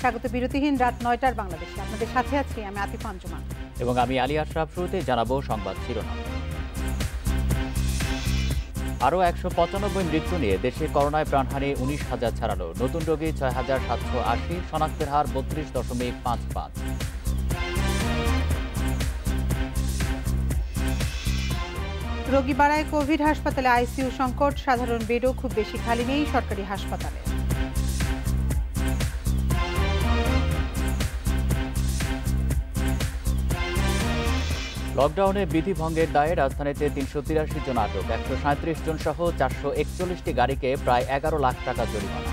স্বাগত বিরতিহীন রাত ৯টার বাংলাদেশে। আপনাদের সাথে আছি আমি আতিফা আঞ্জুমান এবং আমি আলী আশরাফ। শুরুতে জানাবো সংবাদ শিরোনাম। আরও ১৯৫ মৃত্যু নিয়ে দেশে করোনায় প্রাণহানি ১৯,০০০ ছাড়ালো। নতুন রোগী ৬,৭৮০, শনাক্তের হার ৩২.৫৫। রোগী বাড়ায় কোভিড হাসপাতালে আইসিইউ সংকট, সাধারণ বেডও খুব বেশি খালি নেই সরকারি হাসপাতালে। লকডাউনে বিধি ভঙ্গের দায়ে রাজধানীতে ৩৮৩ জন আটক, ১৩৭ জন সহ ৪৪১টি গাড়িকে প্রায় ১১ লাখ টাকা জরিমানা।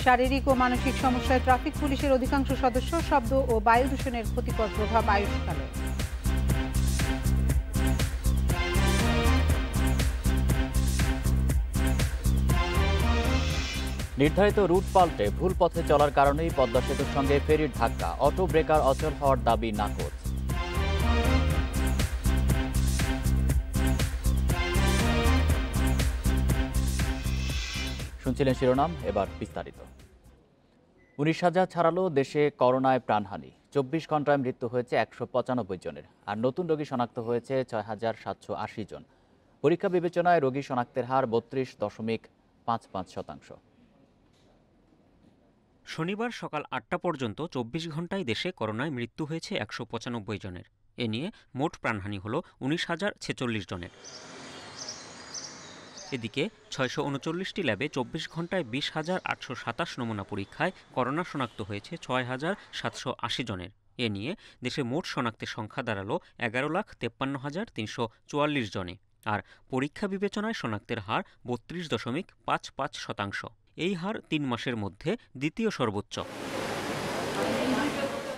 শারীরিক ও মানসিক সমস্যায় ট্রাফিক পুলিশের অধিকাংশ সদস্য শব্দ ও বায়ু দূষণের ক্ষতিকর প্রভাব আয়ুষ্কালে। নির্ধারিত রুট পাল্টে ভুল পথে চলার কারণেই পদ্মা সেতুর সঙ্গে ফেরির ধাক্কা, অটো ব্রেকার অচল হওয়ার দাবি নাকচ। শুনছিলেন শিরোনাম, এবার বিস্তারিত। ১৯,০০০ ছাড়ালো দেশে করোনায় প্রাণহানি। ২৪ ঘন্টায় মৃত্যু হয়েছে ১৯৫ জনের, আর নতুন রোগী শনাক্ত হয়েছে ৬,৭৮০ জন। পরীক্ষা বিবেচনায় রোগী শনাক্তের হার ৩২.৫৫%। শনিবার সকাল ৮টা পর্যন্ত ২৪ ঘন্টায় দেশে করোনায় মৃত্যু হয়েছে ১৯৫ জনের। এ নিয়ে মোট প্রাণহানি হল ১৯,০৪৬ জনের। এদিকে ৬৩৯টি ল্যাবে ২৪ ঘন্টায় ২০,৮২৭ নমুনা পরীক্ষায় করোনা শনাক্ত হয়েছে ৬,৭৮০ জনের। এ নিয়ে দেশে মোট শনাক্তের সংখ্যা দাঁড়ালো ১১,৫৩,৩৪৪ জনে। আর পরীক্ষা বিবেচনায় শনাক্তের হার ৩২.৫৫%। এই হার ৩ মাসের মধ্যে দ্বিতীয় সর্বোচ্চ।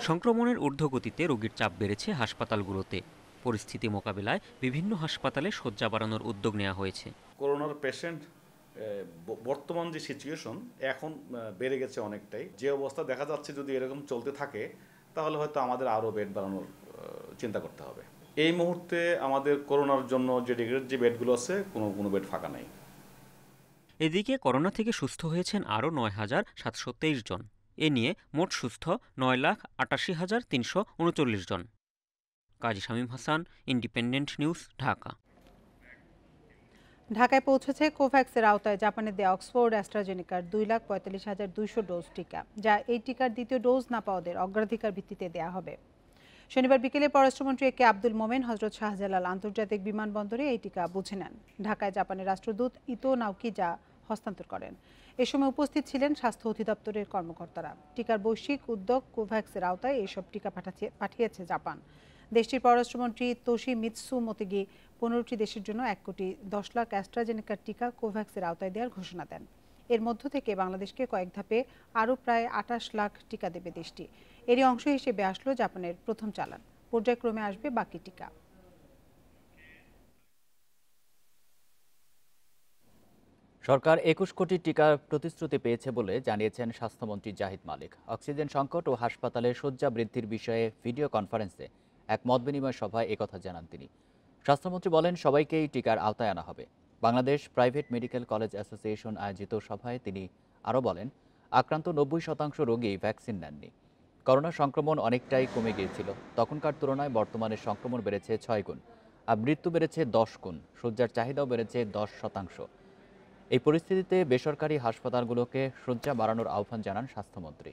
সংক্রমণের ঊর্ধ্বগতিতে রোগীর চাপ বেড়েছে হাসপাতালগুলোতে। পরিস্থিতি মোকাবিলায় বিভিন্ন হাসপাতালে শয্যা বাড়ানোর উদ্যোগ নেওয়া হয়েছে। করোনার পেশেন্ট বর্তমান যে সিচুয়েশন এখন বেড়ে গেছে অনেকটাই। যে অবস্থা দেখা যাচ্ছে যদি এরকম চলতে থাকে তাহলে হয়তো আমাদের আরও বেড বাড়ানোর চিন্তা করতে হবে। এই মুহূর্তে আমাদের করোনার জন্য যে ডেডিকেটেড যে বেডগুলো আছে কোনো বেড ফাঁকা নাই। এদিকে করোনা থেকে সুস্থ হয়েছেন আরও ৯,৭২৩ জন। এ নিয়ে মোট সুস্থ ৯,৮৮,৩৩৯ জন। কাজী শামীম হাসান, ইন্ডিপেন্ডেন্ট নিউজ, ঢাকা। ঢাকায় পৌঁছেছে কোভ্যাক্সের আওতায় জাপানের দেয়া অক্সফোর্ড অ্যাস্ট্রাজেনেকার ২,৪৫,২০০ ডোজ টিকা, যা এই টিকার দ্বিতীয় ডোজ না পাওয়াদের অগ্রাধিকার ভিত্তিতে দেয়া হবে। শনিবার বিকেলে পররাষ্ট্রমন্ত্রী একে আব্দুল মোমেন হজরত শাহজালাল আন্তর্জাতিক বিমানবন্দরে এই টিকা বুঝে নেন। ঢাকায় জাপানের রাষ্ট্রদূত ইতো নাওকি যা হস্তান্তর করেন। এ সময় উপস্থিত ছিলেন স্বাস্থ্য অধিদপ্তরের কর্মকর্তারা। টিকার বৈশ্বিক উদ্যোগ কোভ্যাক্সের আওতায় এইসব টিকা পাঠিয়েছে জাপান। দেশটির পররাষ্ট্রমন্ত্রী তোশিমিৎসু মোতেগি ১৫টি দেশের জন্য ১,১০,০০,০০০ অ্যাস্ট্রাজেনেকার টিকা কোভ্যাক্সের আওতায় দেওয়ার ঘোষণা দেন। এর মধ্য থেকে বাংলাদেশকে কয়েক ধাপে আরও প্রায় ২৮ লাখ টিকা দেবে দেশটি। এরই অংশ হিসেবে আসলো জাপানের প্রথম চালান। পর্যায়ক্রমে আসবে বাকি টিকা। সরকার ২১ কোটি টিকার প্রতিশ্রুতি পেয়েছে বলে জানিয়েছেন স্বাস্থ্যমন্ত্রী জাহিদ মালিক। অক্সিজেন সংকট ও হাসপাতালে শয্যা বৃদ্ধির বিষয়ে ভিডিও কনফারেন্সে এক মতবিনিময় সভায় একথা জানান তিনি। স্বাস্থ্যমন্ত্রী বলেন, সবাইকেই টিকার আওতায় আনা হবে। Bangladesh private medical college association আয়োজিত সভায় তিনি আরও বলেন, আক্রান্ত ৯০% রোগী ভ্যাকসিন নেননি। করোনা সংক্রমণ অনেকটাই কমে গিয়েছিল। তখনকার তুলনায় বর্তমানে সংক্রমণ বেড়েছে ৬ গুণ, আর মৃত্যু বেড়েছে ১০ গুণ। শয্যার চাহিদাও বেড়েছে ১০%। এই পরিস্থিতিতে বেসরকারি হাসপাতালগুলোকে শয্যা বাড়ানোর আহ্বান জানান স্বাস্থ্যমন্ত্রী।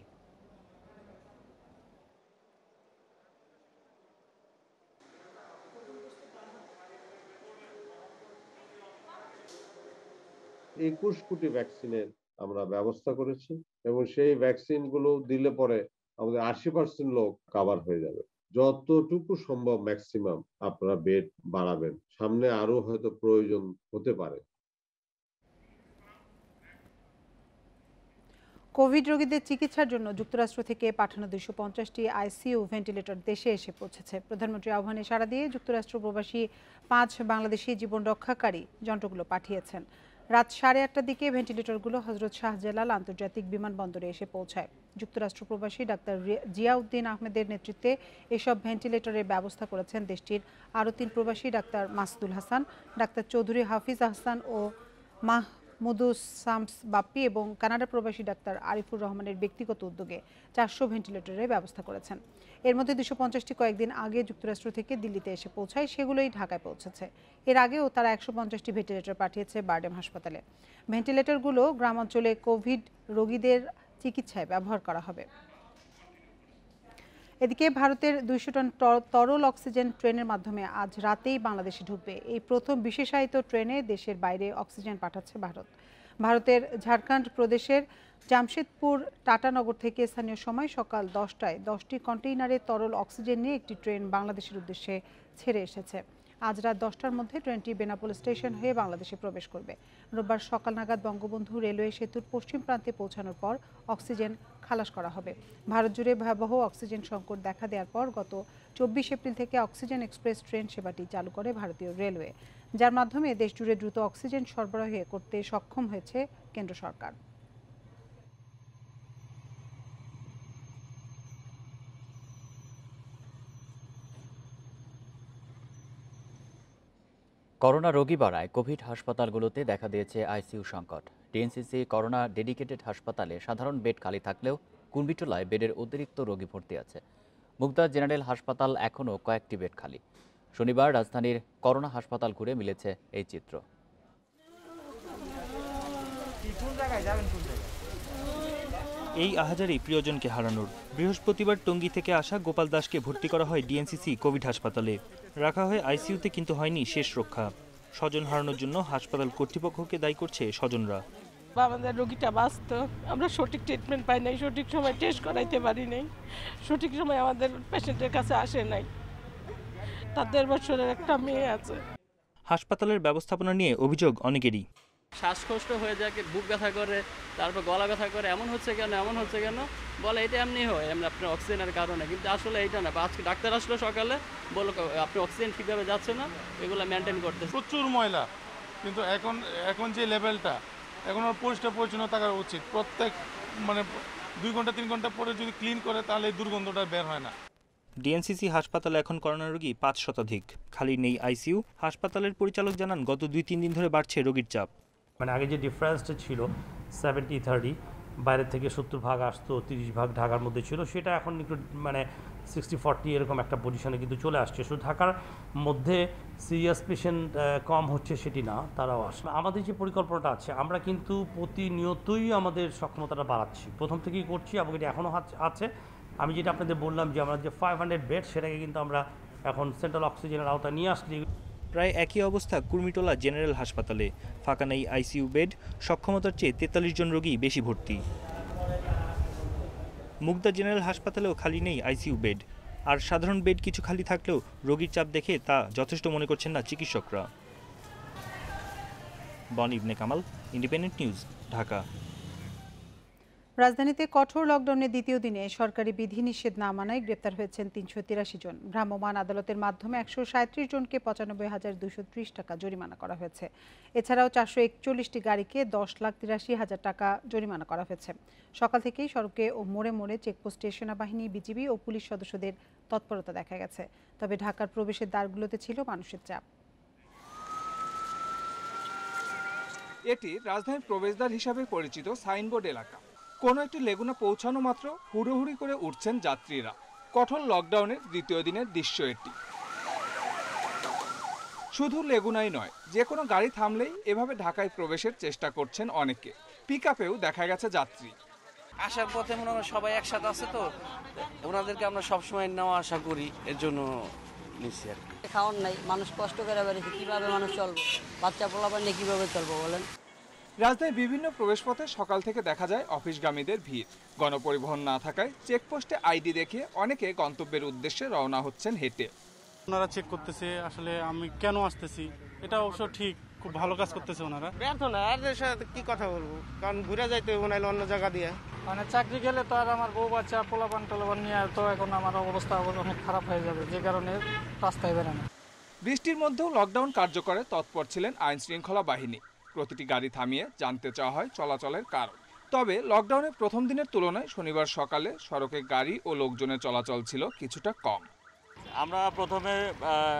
২১ কোটি ভ্যাকসিনের আমরা ব্যবস্থা করেছি এবং সেই ভ্যাকসিনগুলো দিলে পরে আমাদের ৮০% লোক কভার হয়ে যাবে। যতটুকু সম্ভব ম্যাক্সিমাম আপনারা বেড বাড়াবেন, সামনে আরো হয়তো প্রয়োজন হতে পারে। কোভিড রোগীদের চিকিৎসার জন্য যুক্তরাষ্ট্র থেকে পাঠানো ২৫০টি আইসিইউ ভেন্টিলেটর দেশে এসে পৌঁছেছে। প্রধানমন্ত্রীর আহ্বানে সাড়া দিয়ে যুক্তরাষ্ট্র প্রবাসী ৫ বাংলাদেশি জীবন রক্ষাকারী যন্ত্রগুলো পাঠিয়েছেন। রাত ৮:৩০টার দিকে ভেন্টিলেটরগুলো হজরত শাহজালাল আন্তর্জাতিক বিমানবন্দরে এসে পৌঁছায়। যুক্তরাষ্ট্র প্রবাসী ডাক্তার জিয়াউদ্দিন আহমেদের নেতৃত্বে এসব ভেন্টিলেটরের ব্যবস্থা করেছেন দেশটির আরও 3 প্রবাসী ডাক্তার মাসুদুল হাসান, ডাক্তার চৌধুরী হাফিজ আহসান ও মাহমুদুস শামস বাপ্পি এবং কানাডা প্রবাসী ডাক্তার আরিফুর রহমানের ব্যক্তিগত উদ্যোগে 400 ভেন্টিলেটরের ব্যবস্থা করেছেন। এর মধ্যে 250টি কয়েকদিন আগে যুক্তরাষ্ট্র থেকে দিল্লিতে এসে পৌঁছায়, সেগুলোই ঢাকায় পৌঁছেছে। এর আগেও তারা 150টি ভেন্টিলেটর পাঠিয়েছে বারডেম হাসপাতালে। ভেন্টিলেটরগুলো গ্রামাঞ্চলে কোভিড রোগীদের চিকিৎসায় ব্যবহার করা হবে। এদিকে ভারতের 200 টন তরল অক্সিজেন ট্রেনের মাধ্যমে আজ রাতেই বাংলাদেশে ঢুকবে। এই প্রথম বিশেষায়িত ট্রেনে দেশের বাইরে অক্সিজেন পাঠাচ্ছে ভারত। ভারতের ঝাড়খণ্ড প্রদেশের জামশেদপুর টাটানগর থেকে স্থানীয় সময় সকাল 10টায় 10টি কন্টেইনারে তরল অক্সিজেন নিয়ে একটি ট্রেন বাংলাদেশের উদ্দেশ্যে ছেড়ে এসেছে। আজ রাত 10টার মধ্যে ট্রেনটি বেনাপোল স্টেশন হয়ে বাংলাদেশে প্রবেশ করবে। রোববার সকাল নাগাদ বঙ্গবন্ধু রেলওয়ে সেতুর পশ্চিম প্রান্তে পৌঁছানোর পর অক্সিজেন খালাস করা হবে। ভারত জুড়ে ভয়াবহ অক্সিজেন সংকট দেখা দেওয়ার পর গত 24 এপ্রিল থেকে অক্সিজেন এক্সপ্রেস ট্রেন সেবাটি চালু করে ভারতীয় রেলওয়ে, যার মাধ্যমে দেশ জুড়ে দ্রুত অক্সিজেন সরবরাহ করতে সক্ষম হয়েছে কেন্দ্র সরকার। করোনা রোগী বাড়ায় কোভিড হাসপাতালগুলোতে দেখা দিয়েছে আইসিইউ সংকট। ডিএনসিসি করোনা ডেডিকেটেড হাসপাতালে সাধারণ বেড খালি থাকলেও কুর্মিটোলায় বেডের অতিরিক্ত রোগী ভর্তি আছে। মুগদা জেনারেল হাসপাতাল এখনও কয়েকটি বেড খালি। শনিবার রাজধানীর করোনা হাসপাতাল ঘুরে মিলেছে এই চিত্র। এই আহাজারি প্রিয়জনকে হারানোর। বৃহস্পতিবার টঙ্গী থেকে আসা গোপাল দাসকে ভর্তি করা হয় ডিএনসিসি কোভিড হাসপাতালে। রাখা হয় আইসিইউতে, কিন্তু হয়নি শেষ রক্ষা। স্বজন হারানোর জন্য হাসপাতাল কর্তৃপক্ষকে দায়ী করছে স্বজনরা। আমাদের রোগীটা বাঁচত, আমরা সঠিক ট্রিটমেন্ট পাই নাই, সঠিক সময় টেস্ট করাইতে পারি নাই, সঠিক সময় আমাদের পেশেন্টের কাছে আসে নাই। তার 1.5 বছরের একটা মেয়ে আছে। হাসপাতালের ব্যবস্থাপনা নিয়ে অভিযোগ অনেকেরই। শ্বাসকষ্ট হয়ে যায়, বুক ব্যথা করে, তারপর গলা ব্যথা করে, এমন হচ্ছে কেন বলে এটা এমনি হয়, আপনার অক্সিজেনের কারণে, কিন্তু আসলে এইটা না। আজকে ডাক্তার আসলো সকালে, বললো আপনি অক্সিজেন ঠিকভাবে যাচ্ছে না, এগুলো মেনটেন করতে। প্রচুর ময়লা, কিন্তু এখন যে লেভেলটা, এখন পরিষ্কার পরিচ্ছন্ন থাকা উচিত। প্রত্যেক 2 ঘন্টা 3 ঘন্টা পরে যদি ক্লিন করে, তাহলে এই দুর্গন্ধটা বের হয় না। ডিএনসিসি হাসপাতালে এখন করোনা রোগী 5 শতাধিক। খালি নেই আইসিইউ। হাসপাতালের পরিচালক জানান, গত 2-3 দিন ধরে বাড়ছে রোগীর চাপ। আগে যে ডিফারেন্সটা ছিল 70-30, বাইরে থেকে 70 ভাগ আসতো, 30 ভাগ ঢাকার মধ্যে ছিল, সেটা এখন একটু 60-40 এরকম একটা পজিশনে কিন্তু চলে আসছে। শুধু ঢাকার মধ্যে সিরিয়াস পেশেন্ট কম হচ্ছে সেটি না, তারাও আসে। আমাদের যে পরিকল্পনাটা আছে, আমরা কিন্তু প্রতিনিয়তই আমাদের সক্ষমতাটা বাড়াচ্ছি, প্রথম থেকেই করছি এবং এটি এখনও আছে। আমি যেটা আপনাদের বললাম যে আমরা যে 500 বেড, সেটাকে কিন্তু আমরা এখন সেন্ট্রাল অক্সিজেনের আওতায় নিয়ে আসছি। প্রায় একই অবস্থা কুর্মিটোলা জেনারেল হাসপাতালে। ফাঁকা নেই আইসিইউ বেড, সক্ষমতার চেয়ে 43 জন রোগী বেশি ভর্তি। মুগদা জেনারেল হাসপাতালেও খালি নেই আইসিইউ বেড। আর সাধারণ বেড কিছু খালি থাকলেও রোগীর চাপ দেখে তা যথেষ্ট মনে করছেন না চিকিৎসকরা। বন ইবনে কামাল, ইন্ডিপেন্ডেন্ট নিউজ, ঢাকা। রাজধানীতে কঠোর লকডাউনের দ্বিতীয় দিনে সরকারি বিধিনিষেধ না মানায় গ্রেপ্তার হয়েছেন 383 জন। ভ্রাম্যমাণ আদালতের মাধ্যমে 137 জনকে 95,230 টাকা জরিমানা করা হয়েছে। এছাড়াও 441টি গাড়িকে 10,83,000 টাকা জরিমানা করা হয়েছে। সকাল থেকেই সড়কে ও মোড়ে মোড়ে চেকপোস্টে সেনাবাহিনী, বিজিবি ও পুলিশ সদস্যদের তৎপরতা দেখা গেছে। তবে ঢাকার প্রবেশের দ্বারগুলোতে ছিল মানুষের চাপ। এটি রাজধানীর প্রবেশদ্বার হিসাবে পরিচিত সাইনবোর্ড এলাকা। কোনো একটি লেগুনা পৌঁছানো মাত্র হুড়োহুড়ি করে উঠছেন যাত্রীরা। কঠোর লকডাউনের দ্বিতীয় দিনের দৃশ্য এটি। শুধু লেগুনাই নয়, যে কোনো গাড়ি থামলেই এভাবে ঢাকায় প্রবেশের চেষ্টা করছেন অনেকে। পিকআপেও দেখা গেছে যাত্রী। আসার পথে মনে হয় সবাই একসাথে আছে, তো ওনাদেরকে আমরা সবসময় নেওয়া আশা করি, এর জন্য নিচ্ছি আর কি। খাওয়ার নাই, মানুষ কষ্ট করে বেড়েছে, কিভাবে মানুষ চলবো, বাচ্চা পোলাপান নিয়ে কিভাবে চলবো বলেন। রাজধানীর বিভিন্ন প্রবেশপথে সকাল থেকে দেখা যায় অফিসগামীদের ভিড়। গণপরিবহন না থাকায় চেকপোস্টে আইডি দেখিয়ে অনেকে গন্তব্যের উদ্দেশ্যে রওনা হচ্ছেন হেঁটে। ওনারা চেক করতেছে আসলে আমি কেন আসতেছি, এটা অবশ্য ঠিক, খুব ভালো কাজ করতেছে ওনারা। ব্যর্থ না, আর সাথে কি কথা বলবো, কারণ ঘুরে যাইতে হবে নাহলে অন্য জায়গা দিয়ে। চাকরি গেলে তো আর আমার বউ বাচ্চা পোলাপান টোলাপান নিয়ে তো এখন আমার অবস্থা অনেক খারাপ হয়ে যাবে, যে কারণে রাস্তায় বেরোনো। বৃষ্টির মধ্যেও লকডাউন কার্যকরে তৎপর ছিলেন আইন শৃঙ্খলা বাহিনী। প্রতিটি গাড়ি থামিয়ে জানতে চাওয়া হয় চলাচলের কারণ। তবে লকডাউনের প্রথম দিনের তুলনায় শনিবার সকালে সড়কে গাড়ি ও লোকজনের চলাচল ছিল কিছুটা কম। আমরা প্রথমে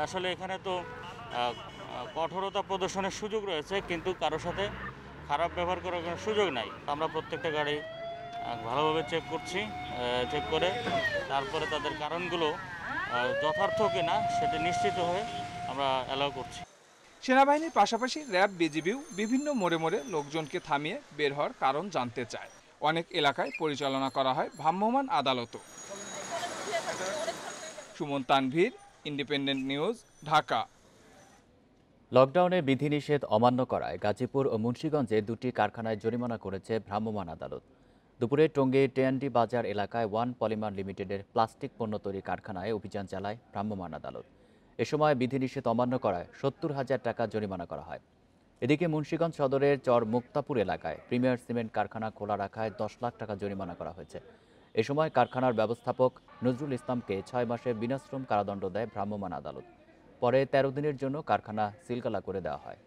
আসলে এখানে তো কঠোরতা প্রদর্শনের সুযোগ রয়েছে, কিন্তু কারোর সাথে খারাপ ব্যবহার করার কোনো সুযোগ নাই। আমরা প্রত্যেকটা গাড়ি ভালোভাবে চেক করছি, চেক করে তারপরে তাদের কারণগুলো যথার্থ কিনা সেটা নিশ্চিত হয়ে আমরা অ্যালাউ করছি। সেনাবাহিনীর পাশাপাশি র্যাব, বিজিবিও বিভিন্ন মোড়ে মোড়ে লোকজনকে থামিয়ে বের হওয়ার কারণ জানতে চায়। অনেক এলাকায় পরিচালনা করা হয় ভ্রাম্যমাণ আদালতও। Suman Tanvir, independent news, Dhaka. লকডাউনে বিধিনিষেধ অমান্য করায় গাজীপুর ও মুন্সিগঞ্জে দুটি কারখানায় জরিমানা করেছে ভ্রাম্যমাণ আদালত। দুপুরে টঙ্গী টেয়ান্ডি বাজার এলাকায় ওয়ান পলিমার লিমিটেডের প্লাস্টিক পণ্য তৈরি কারখানায় অভিযান চালায় ভ্রাম্যমাণ আদালত। এ সময় বিধিনিষেধ অমান্য করায় ৭০,০০০ টাকা জরিমানা করা হয়। এদিকে মুন্সিগঞ্জ সদরের চর মুক্তাপুর এলাকায় প্রিমিয়ার সিমেন্ট কারখানা খোলা রাখায় ১০ লাখ টাকা জরিমানা করা হয়েছে। এ সময় কারখানার ব্যবস্থাপক নজরুল ইসলামকে ৬ মাসের বিনাশ্রম কারাদণ্ড দেয় ভ্রাম্যমাণ আদালত। পরে ১৩ দিনের জন্য কারখানা সিলগালা করে দেওয়া হয়।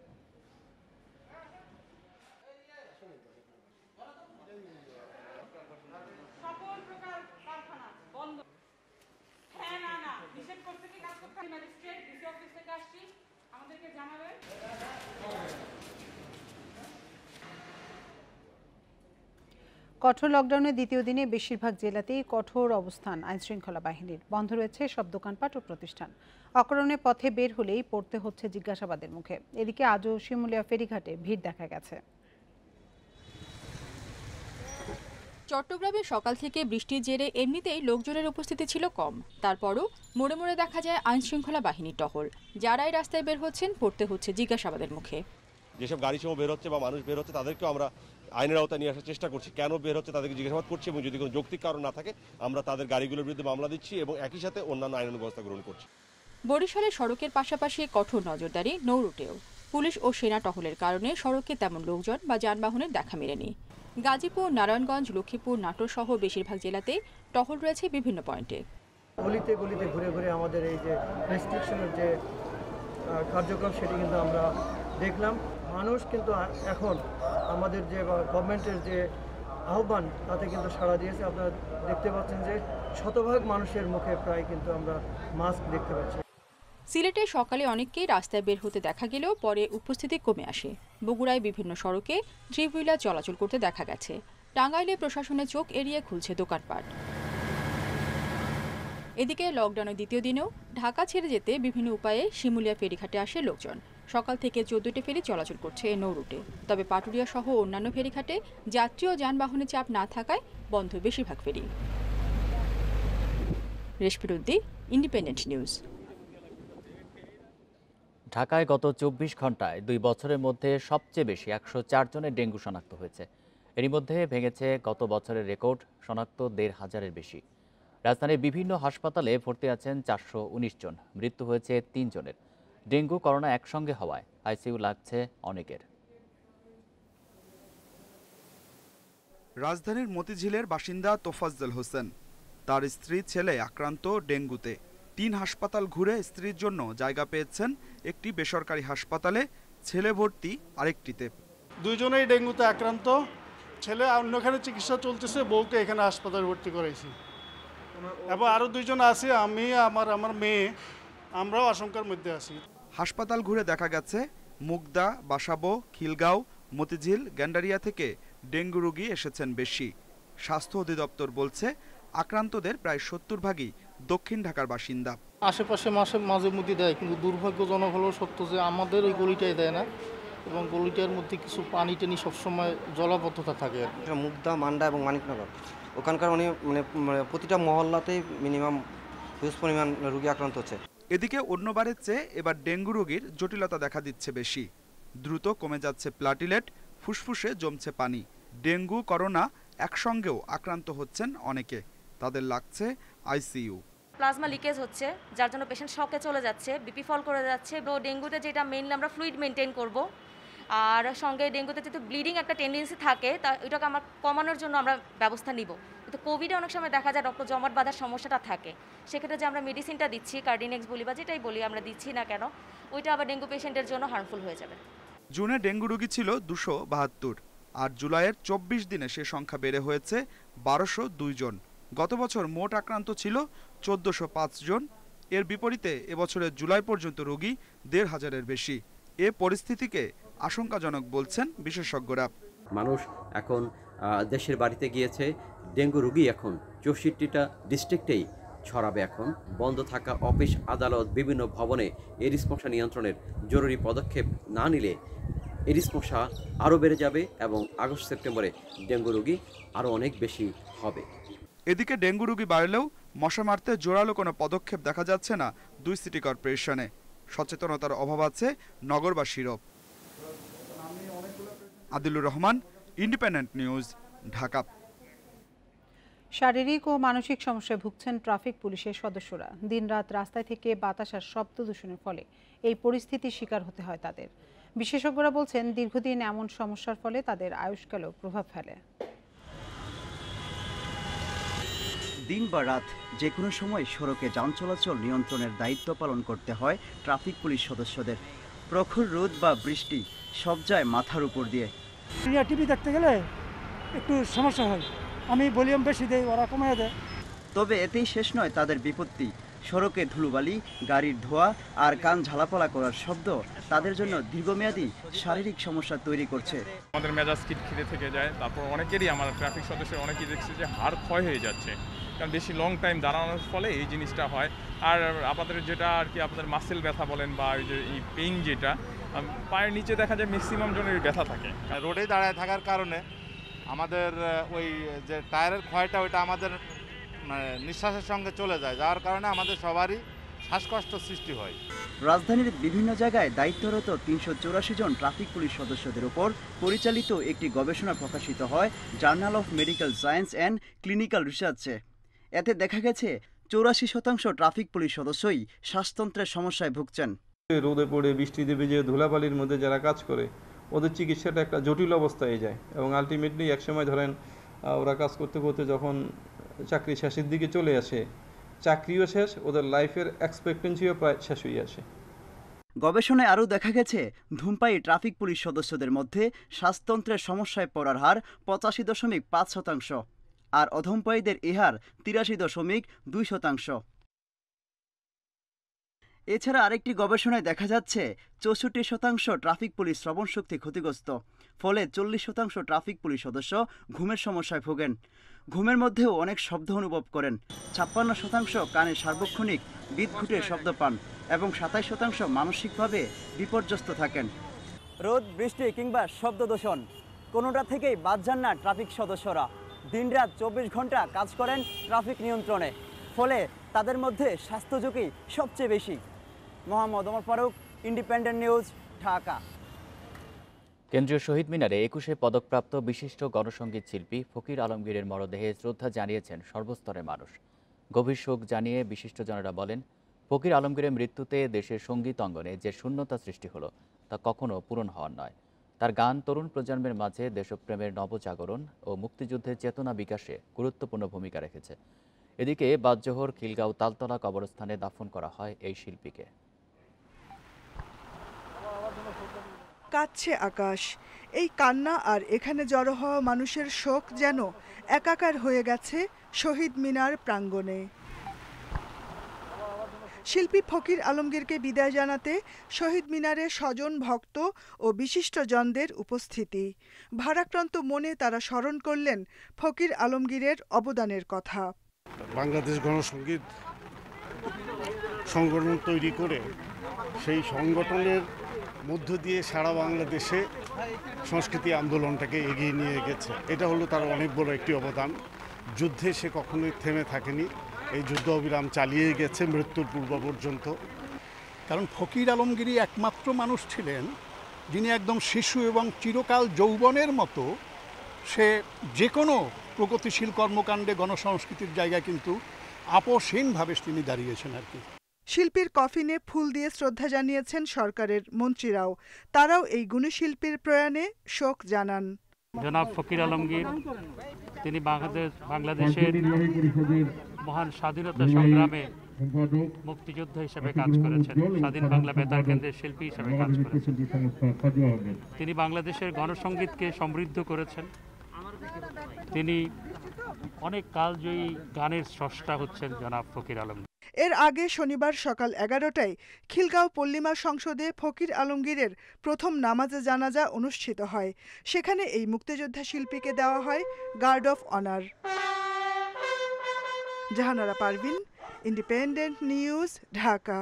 কঠোর লকডাউনের দ্বিতীয় দিনে বেশিরভাগ জেলাতেই কঠোর অবস্থান আইনশৃঙ্খলা বাহিনীর। বন্ধ রয়েছে সব দোকানপাট ও প্রতিষ্ঠান। অকারণে পথে বের হলেই পড়তে হচ্ছে জিজ্ঞাসাবাদের মুখে। এদিকে আজও শিমুলিয়া ফেরিঘাটে ভিড় দেখা গেছে। চট্টগ্রামে সকাল থেকে বৃষ্টির জেরে এমনিতেই লোকজনের উপস্থিতি ছিল কম। তারপরও মোড়ে মোড়ে দেখা যায় আইনশৃঙ্খলা বাহিনীর টহল। যারাই রাস্তায় বের হচ্ছেন পড়তে হচ্ছে জিজ্ঞাসাবাদের মুখে। যেসব গাড়ি সময় বের হচ্ছে বা মানুষ বের হচ্ছে তাদেরকেও আমরা আইনের আওতায় নিয়ে আসার চেষ্টা করছি। কেন বের হচ্ছে তাদেরকে জিজ্ঞাসাবাদ করছি এবং যদি কোনো যৌক্তিক কারণ না থাকে আমরা তাদের গাড়িগুলোর বিরুদ্ধে মামলা দিচ্ছি এবং একই সাথে অন্যান্য আইনানুগ ব্যবস্থা গ্রহণ করছি। বরিশালে সড়কের পাশাপাশি কঠোর নজরদারি নৌরুটেও। পুলিশ ও সেনা টহলের কারণে সড়কে তেমন লোকজন বা যানবাহনের দেখা মেলেনি। গাজীপুর, নারায়ণগঞ্জ, লক্ষ্মীপুর, নাটোর সহ বেশিরভাগ জেলাতেই টহল রয়েছে বিভিন্ন পয়েন্টে। গলিতে গলিতে ঘুরে ঘুরে আমাদের এই যে রেস্ট্রিকশনের যে কার্যক্রম সেটি কিন্তু আমরা দেখলাম। মানুষ কিন্তু এখন আমাদের যে গভর্নমেন্টের যে আহ্বান তাতে কিন্তু সাড়া দিয়েছে। আপনারা দেখতে পাচ্ছেন যে শতভাগ মানুষের মুখে প্রায় কিন্তু আমরা মাস্ক দেখতে পাচ্ছি। সিলেটে সকালে অনেককেই রাস্তায় বের হতে দেখা গেলেও পরে উপস্থিতি কমে আসে। বগুড়ায় বিভিন্ন সড়কে থ্রি হুইলার চলাচল করতে দেখা গেছে। টাঙ্গাইলে প্রশাসনের চোখ এড়িয়ে খুলছে দোকানপাট। এদিকে লকডাউনের দ্বিতীয় দিনেও ঢাকা ছেড়ে যেতে বিভিন্ন উপায়ে শিমুলিয়া ফেরিঘাটে আসে লোকজন। সকাল থেকে 14টি ফেরি চলাচল করছে এই নৌরুটে। তবে পাটুরিয়া সহ অন্যান্য ফেরিঘাটে যাত্রী ও যানবাহনের চাপ না থাকায় বন্ধ বেশিরভাগ ফেরি। রেশপিরুদ্দি, ইন্ডিপেন্ডেন্ট নিউজ। ঢাকায় গত ২৪ ঘন্টায় ২ বছরের মধ্যে সবচেয়ে বেশি ১০৪ জনের ডেঙ্গু শনাক্ত হয়েছে। এরই মধ্যে ভেঙেছে গত বছরের রেকর্ড, শনাক্ত ১৫০০-এর বেশি। রাজধানীর বিভিন্ন হাসপাতালে ভর্তি আছেন ৪১৯ জন, মৃত্যু হয়েছে ৩ জনের। ডেঙ্গু করোনা একসঙ্গে হওয়ায় আইসিইউ লাগছে অনেকের। রাজধানীর মতিঝিলের বাসিন্দা তোফাজ্জল হোসেন, তার স্ত্রী ছেলে আক্রান্ত ডেঙ্গুতে। ৩ হাসপাতাল ঘুরে স্ত্রীর জন্য জায়গা পেয়েছেন একটি বেসরকারি হাসপাতালে, ছেলে ভর্তি আরেকটিতে। দুইজনেই ডেঙ্গুতে আক্রান্ত। ছেলে অন্যখানে চিকিৎসা চলতেছে, বউকে এখানে হাসপাতালে ভর্তি করাইছি এবং আরও 2 জন আছি, আমি আমার মেয়ে, আমরাও আশঙ্কার মধ্যে আছি। হাসপাতাল ঘুরে দেখা গেছে মুগদা, বাসাবো, খিলগাঁও, মতিঝিল, গ্যান্ডারিয়া থেকে ডেঙ্গু রোগী এসেছেন বেশি। স্বাস্থ্য অধিদপ্তর বলছে আক্রান্তদের প্রায় 70 ভাগই দক্ষিণ ঢাকার বাসিন্দা। আশেপাশে মাঝে মধ্যে দেয়, কিন্তু দুর্ভাগ্যজনক হলো সত্য যে আমাদের ওই গলিটাই দেয় না এবং গলিটার মধ্যে কিছু পানি টানি সবসময় জলাবদ্ধতা থাকে। মুগদা, মান্ডা এবং মানিকনগর ওখানকার মানে প্রতিটা মহল্লাতেই মিনিমাম হিউজ পরিমাণ রোগী আক্রান্ত হচ্ছে। এদিকে অন্যবারের চেয়ে এবার ডেঙ্গু রোগীর জটিলতা দেখা দিচ্ছে বেশি। দ্রুত কমে যাচ্ছে প্লাটিলেট, ফুসফুসে জমছে পানি। ডেঙ্গু করোনা একসঙ্গেও আক্রান্ত হচ্ছেন অনেকে, তাদের লাগছে আইসিইউ। প্লাজমা লিকেজ হচ্ছে, যার জন্য পেশেন্ট শকে চলে যাচ্ছে, বিপি ফল করে যাচ্ছে। ডেঙ্গুতে যেটা মেইনলি আমরা ফ্লুইড মেনটেন করব, আর সঙ্গে ডেঙ্গুতে যেহেতু ব্লিডিং একটা টেন্ডেন্সি থাকে, তা ওইটাকে আমরা কমানোর জন্য আমরা ব্যবস্থা নিব। কিন্তু কোভিডে অনেক সময় দেখা যায় রক্ত জমাট বাঁধার সমস্যাটা থাকে, সেক্ষেত্রে যে আমরা মেডিসিনটা দিচ্ছি, কার্ডিনেক্স বলি বা যেটাই বলি আমরা দিচ্ছি না কেন, ওইটা আবার ডেঙ্গু পেশেন্টের জন্য হার্মফুল হয়ে যাবে। জুনে ডেঙ্গু রোগী ছিল 272, আর জুলাইয়ের 24 দিনে সে সংখ্যা বেড়ে হয়েছে 1202 জন। গত বছর মোট আক্রান্ত ছিল 1405 জন। এর বিপরীতে এবছরের জুলাই পর্যন্ত রোগী 1500-এর বেশি। এ পরিস্থিতিকে আশঙ্কাজনক বলছেন বিশেষজ্ঞরা। মানুষ এখন দেশের বাড়িতে গিয়েছে, ডেঙ্গু রোগী এখন 64টা ডিস্ট্রিক্টেই ছড়াবে। এখন বন্ধ থাকা অফিস আদালত বিভিন্ন ভবনে এডিস মশা নিয়ন্ত্রণের জরুরি পদক্ষেপ না নিলে এডিস মশা আরও বেড়ে যাবে এবং আগস্ট সেপ্টেম্বরে ডেঙ্গু রোগী আরও অনেক বেশি হবে। এদিকে ডেঙ্গু রোগী বাড়লেও মশা মারতে জোরালো কোনো পদক্ষেপ দেখা যাচ্ছে না 2 সিটি কর্পোরেশনে। সচেতনতার অভাব আছে নগরবাসীরও। Adilur Rahman, independent news, Dhaka. শারীরিক ও মানসিক সমস্যায় ভুগছেন ট্রাফিক পুলিশের সদস্যরা। দিনরাত রাস্তায় থেকে বাতাস আর শব্দ দূষণের ফলে এই পরিস্থিতির শিকার হতে হয় তাদের। বিশেষজ্ঞরা বলছেন দীর্ঘদিন এমন সমস্যার ফলে তাদের আয়ুষ্কালেও প্রভাব ফেলে। দিন বা রাত যে কোনো সময় সড়কে যান চলাচল নিয়ন্ত্রণের দায়িত্ব পালন করতে হয় ট্রাফিক পুলিশ সদস্যদের। প্রখর রোদ বা বৃষ্টি সব যায় মাথার উপর দিয়ে। টিভি দেখতে গেলে একটু সমস্যা হয়, আমি ভলিউম বেশি দেই, ওরা কমিয়ে দেয়। তবে এতেই শেষ নয় তাদের বিপত্তি। সড়কে ধুলোবালি, গাড়ির ধোঁয়া আর কান ঝালাপালা করার শব্দ তাদের জন্য দীর্ঘমেয়াদী শারীরিক সমস্যা তৈরি করছে। আমাদের মেজাজ খিটখিটে থেকে যায়। তারপর অনেকেরই, আমার ট্রাফিক সদস্যের অনেকেই দেখছে যে হাড় ক্ষয় হয়ে যাচ্ছে, কারণ বেশি লং টাইম দাঁড়ানোর ফলে এই জিনিসটা হয়। আর আপনাদের যেটা আর কি আপনাদের মাসেল ব্যথা বলেন বা ওই যে এই পেইন, যেটা পায়ের নিচে দেখা যায় ম্যাক্সিমাম জনের ব্যথা থাকে। রোডে দাঁড়ায় থাকার কারণে আমাদের ওই যে টায়ারের ক্ষয়টা ওইটা আমাদের নিঃশ্বাসের সঙ্গে চলে যায়, যার কারণে আমাদের সবারই শ্বাসকষ্ট সৃষ্টি হয়। রাজধানীর বিভিন্ন জায়গায় দায়িত্বরত 384 জন ট্রাফিক পুলিশ সদস্যদের উপর পরিচালিত একটি গবেষণা প্রকাশিত হয় journal of medical science and clinical রিসার্চে। এতে দেখা গেছে 84% ট্রাফিক পুলিশ সদস্যই শ্বাসতন্ত্রের সমস্যায় ভুগছেন। রোদে পড়ে বৃষ্টিতে ভিজে ধুলাবালির মধ্যে যারা কাজ করে ওদের চিকিৎসাটা একটা জটিল অবস্থায় যায় এবং আলটিমেটলি একসময় ধরেন ওরা কাজ করতে করতে যখন চাকরি শেষের দিকে চলে আসে, চাকরিও শেষ, ওদের লাইফের এক্সপেক্টেন্সিও প্রায় শেষ হয়ে আসে। গবেষণায় আরও দেখা গেছে ধূমপায়ী ট্রাফিক পুলিশ সদস্যদের মধ্যে শ্বাসতন্ত্রের সমস্যায় পড়ার হার 85.5%, আর অধমপায়ীদের এ হার 83.2%। এছাড়া আরেকটি গবেষণায় দেখা যাচ্ছে 64% ট্রাফিক পুলিশ শ্রবণ শক্তি ক্ষতিগ্রস্ত, ফলে 40% ট্রাফিক পুলিশ সদস্য ঘুমের সমস্যায় ভোগেন। ঘুমের মধ্যেও অনেক শব্দ অনুভব করেন। 56% কানে সার্বক্ষণিক বিদ্যুতের শব্দ পান এবং 27% মানসিকভাবে বিপর্যস্ত থাকেন। রোদ, বৃষ্টি কিংবা শব্দ দূষণ কোনোটা থেকেই বাদ যান না ট্রাফিক সদস্যরা। দিনরাত 24 ঘন্টা কাজ করেন ট্রাফিক নিয়ন্ত্রণে, ফলে তাদের মধ্যে স্বাস্থ্য ঝুঁকি সবচেয়ে বেশি। Mohammad Omar Faruk, independent news, Dhaka. কেন্দ্রীয় শহীদ মিনারে 21শে পদকপ্রাপ্ত বিশিষ্ট গণসঙ্গীত শিল্পী ফকির আলমগীরের মরদেহে শ্রদ্ধা জানিয়েছেন সর্বস্তরের মানুষ। গভীর শোক জানিয়ে বিশিষ্টজনেরা বলেন, ফকির আলমগীরের মৃত্যুতে দেশের সঙ্গীত অঙ্গনে যে শূন্যতা সৃষ্টি হলো তা কখনো পূরণ হওয়ার নয়। তার গান তরুণ প্রজন্মের মাঝে দেশপ্রেমের নবজাগরণ ও মুক্তিযুদ্ধের চেতনা বিকাশে গুরুত্বপূর্ণ ভূমিকা রেখেছে। এদিকে বাদজোহর খিলগাঁও তালতলা কবরস্থানে দাফন করা হয় এই শিল্পীকে। কাঁদছে আকাশ। এই কান্না আর এখানে জড়ো হওয়া মানুষের শোক যেন একাকার হয়ে গেছে শহীদ মিনার প্রাঙ্গণে। শিল্পী ফকির আলমগীরকে বিদায় জানাতে শহীদ মিনারে স্বজন, ভক্ত ও বিশিষ্টজনদের উপস্থিতি। ভারাক্রান্ত মনে তারা স্মরণ করলেন ফকির আলমগীরের অবদানের কথা। বাংলাদেশ গণসঙ্গীত সংগঠন তৈরি করে সেই সংগঠনের মধ্য দিয়ে সারা বাংলাদেশে সংস্কৃতি আন্দোলনটাকে এগিয়ে নিয়ে গেছে। এটা হলো তার অনেক বড় একটি অবদান। যুদ্ধে সে কখনোই থেমে থাকেনি, এই যুদ্ধ অবিরাম চালিয়ে গেছে মৃত্যুর পূর্ব পর্যন্ত। কারণ ফকির আলমগীরই একমাত্র মানুষ ছিলেন যিনি একদম শিশু এবং চিরকাল যৌবনের মতো সে যে কোনো প্রগতিশীল কর্মকাণ্ডে গণসংস্কৃতির জায়গায় কিন্তু আপোষহীনভাবে তিনি দাঁড়িয়েছেন আর কি। শিল্পীর কফিনে ফুল দিয়ে শ্রদ্ধা জানিয়েছেন সরকারের মন্ত্রীরাও। তারাও এই গুণশিল্পীর প্রয়াণে শোক জানান। জনাব ফকির আলমগীর তিনি বাংলাদেশের মহান স্বাধীনতা সংগ্রামে মুক্তিযোদ্ধা হিসেবে কাজ করেছেন, স্বাধীন বাংলা বেতার কেন্দ্রের শিল্পী হিসেবে কাজ করেছেন। তিনি বাংলাদেশের গণসঙ্গীতকে সমৃদ্ধ করেছেন। তিনি অনেক কালজয়ী গানের স্রষ্টা হচ্ছেন জনাব ফকির আলমগীর। এর আগে শনিবার সকাল 11টায় খিলগাঁও পল্লিমা সংসদে ফকির আলমগীরের প্রথম নামাজে জানাজা অনুষ্ঠিত হয়। সেখানে এই মুক্তিযোদ্ধা শিল্পীকে দেওয়া হয় guard of honour. Jahanara Parvin, independent news, Dhaka.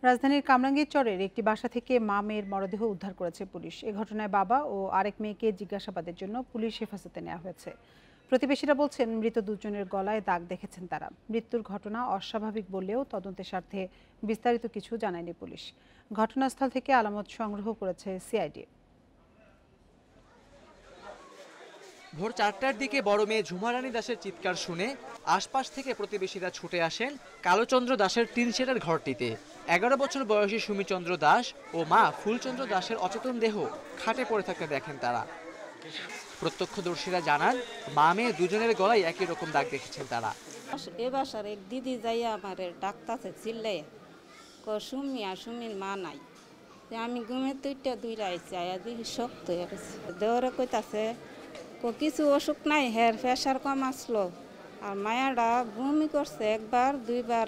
রাজধানীর কামরাঙ্গীরচরের একটি বাসা থেকে মা মেয়ের মরদেহ উদ্ধার করেছে পুলিশ। এ ঘটনায় বাবা ও আরেক মেয়েকে জিজ্ঞাসাবাদের জন্য পুলিশ হেফাজতে নেওয়া হয়েছে। প্রতিবেশীরা বলছেন মৃত দুজনের গলায় দাগ দেখেছেন তারা। মৃত্যুর ঘটনা অস্বাভাবিক বললেও তদন্তের স্বার্থে বিস্তারিত কিছু জানায়নি পুলিশ। ঘটনাস্থল থেকে আলামত সংগ্রহ করেছে সিআইডি। ভোর 4টার দিকে বড় মেয়ে ঝুমারানী দাসের চিৎকার শুনে আশপাশ থেকে প্রতিবেশীরা ছুটে আসেন কালোচন্দ্র দাসের টিন শেডের ঘরটিতে। 11 বছর বয়সী সুমিচন্দ্র দাস ও মা ফুলচন্দ্র দাসের অচেতন দেহ খাটে পড়ে থাকতে দেখেন তারা। প্রত্যক্ষদর্শীরা জানান মা মেয়ে দুজনের গলায় একই রকম দাগ দেখেছেন তারা। এ বাসার এক দিদি যাইয়া আমার ডাক্তারছে চিল্লাই সুমির মা নাই। আমি ঘুমের দুইটা আইসি আয়া দেখি শক্ত হয়ে গেছে। দেওয়ারে কইতাছে কিছু অসুখ নাই, হের প্রেশার কম আসলো। আর মায়াটা বমি করছে, একবার দুইবার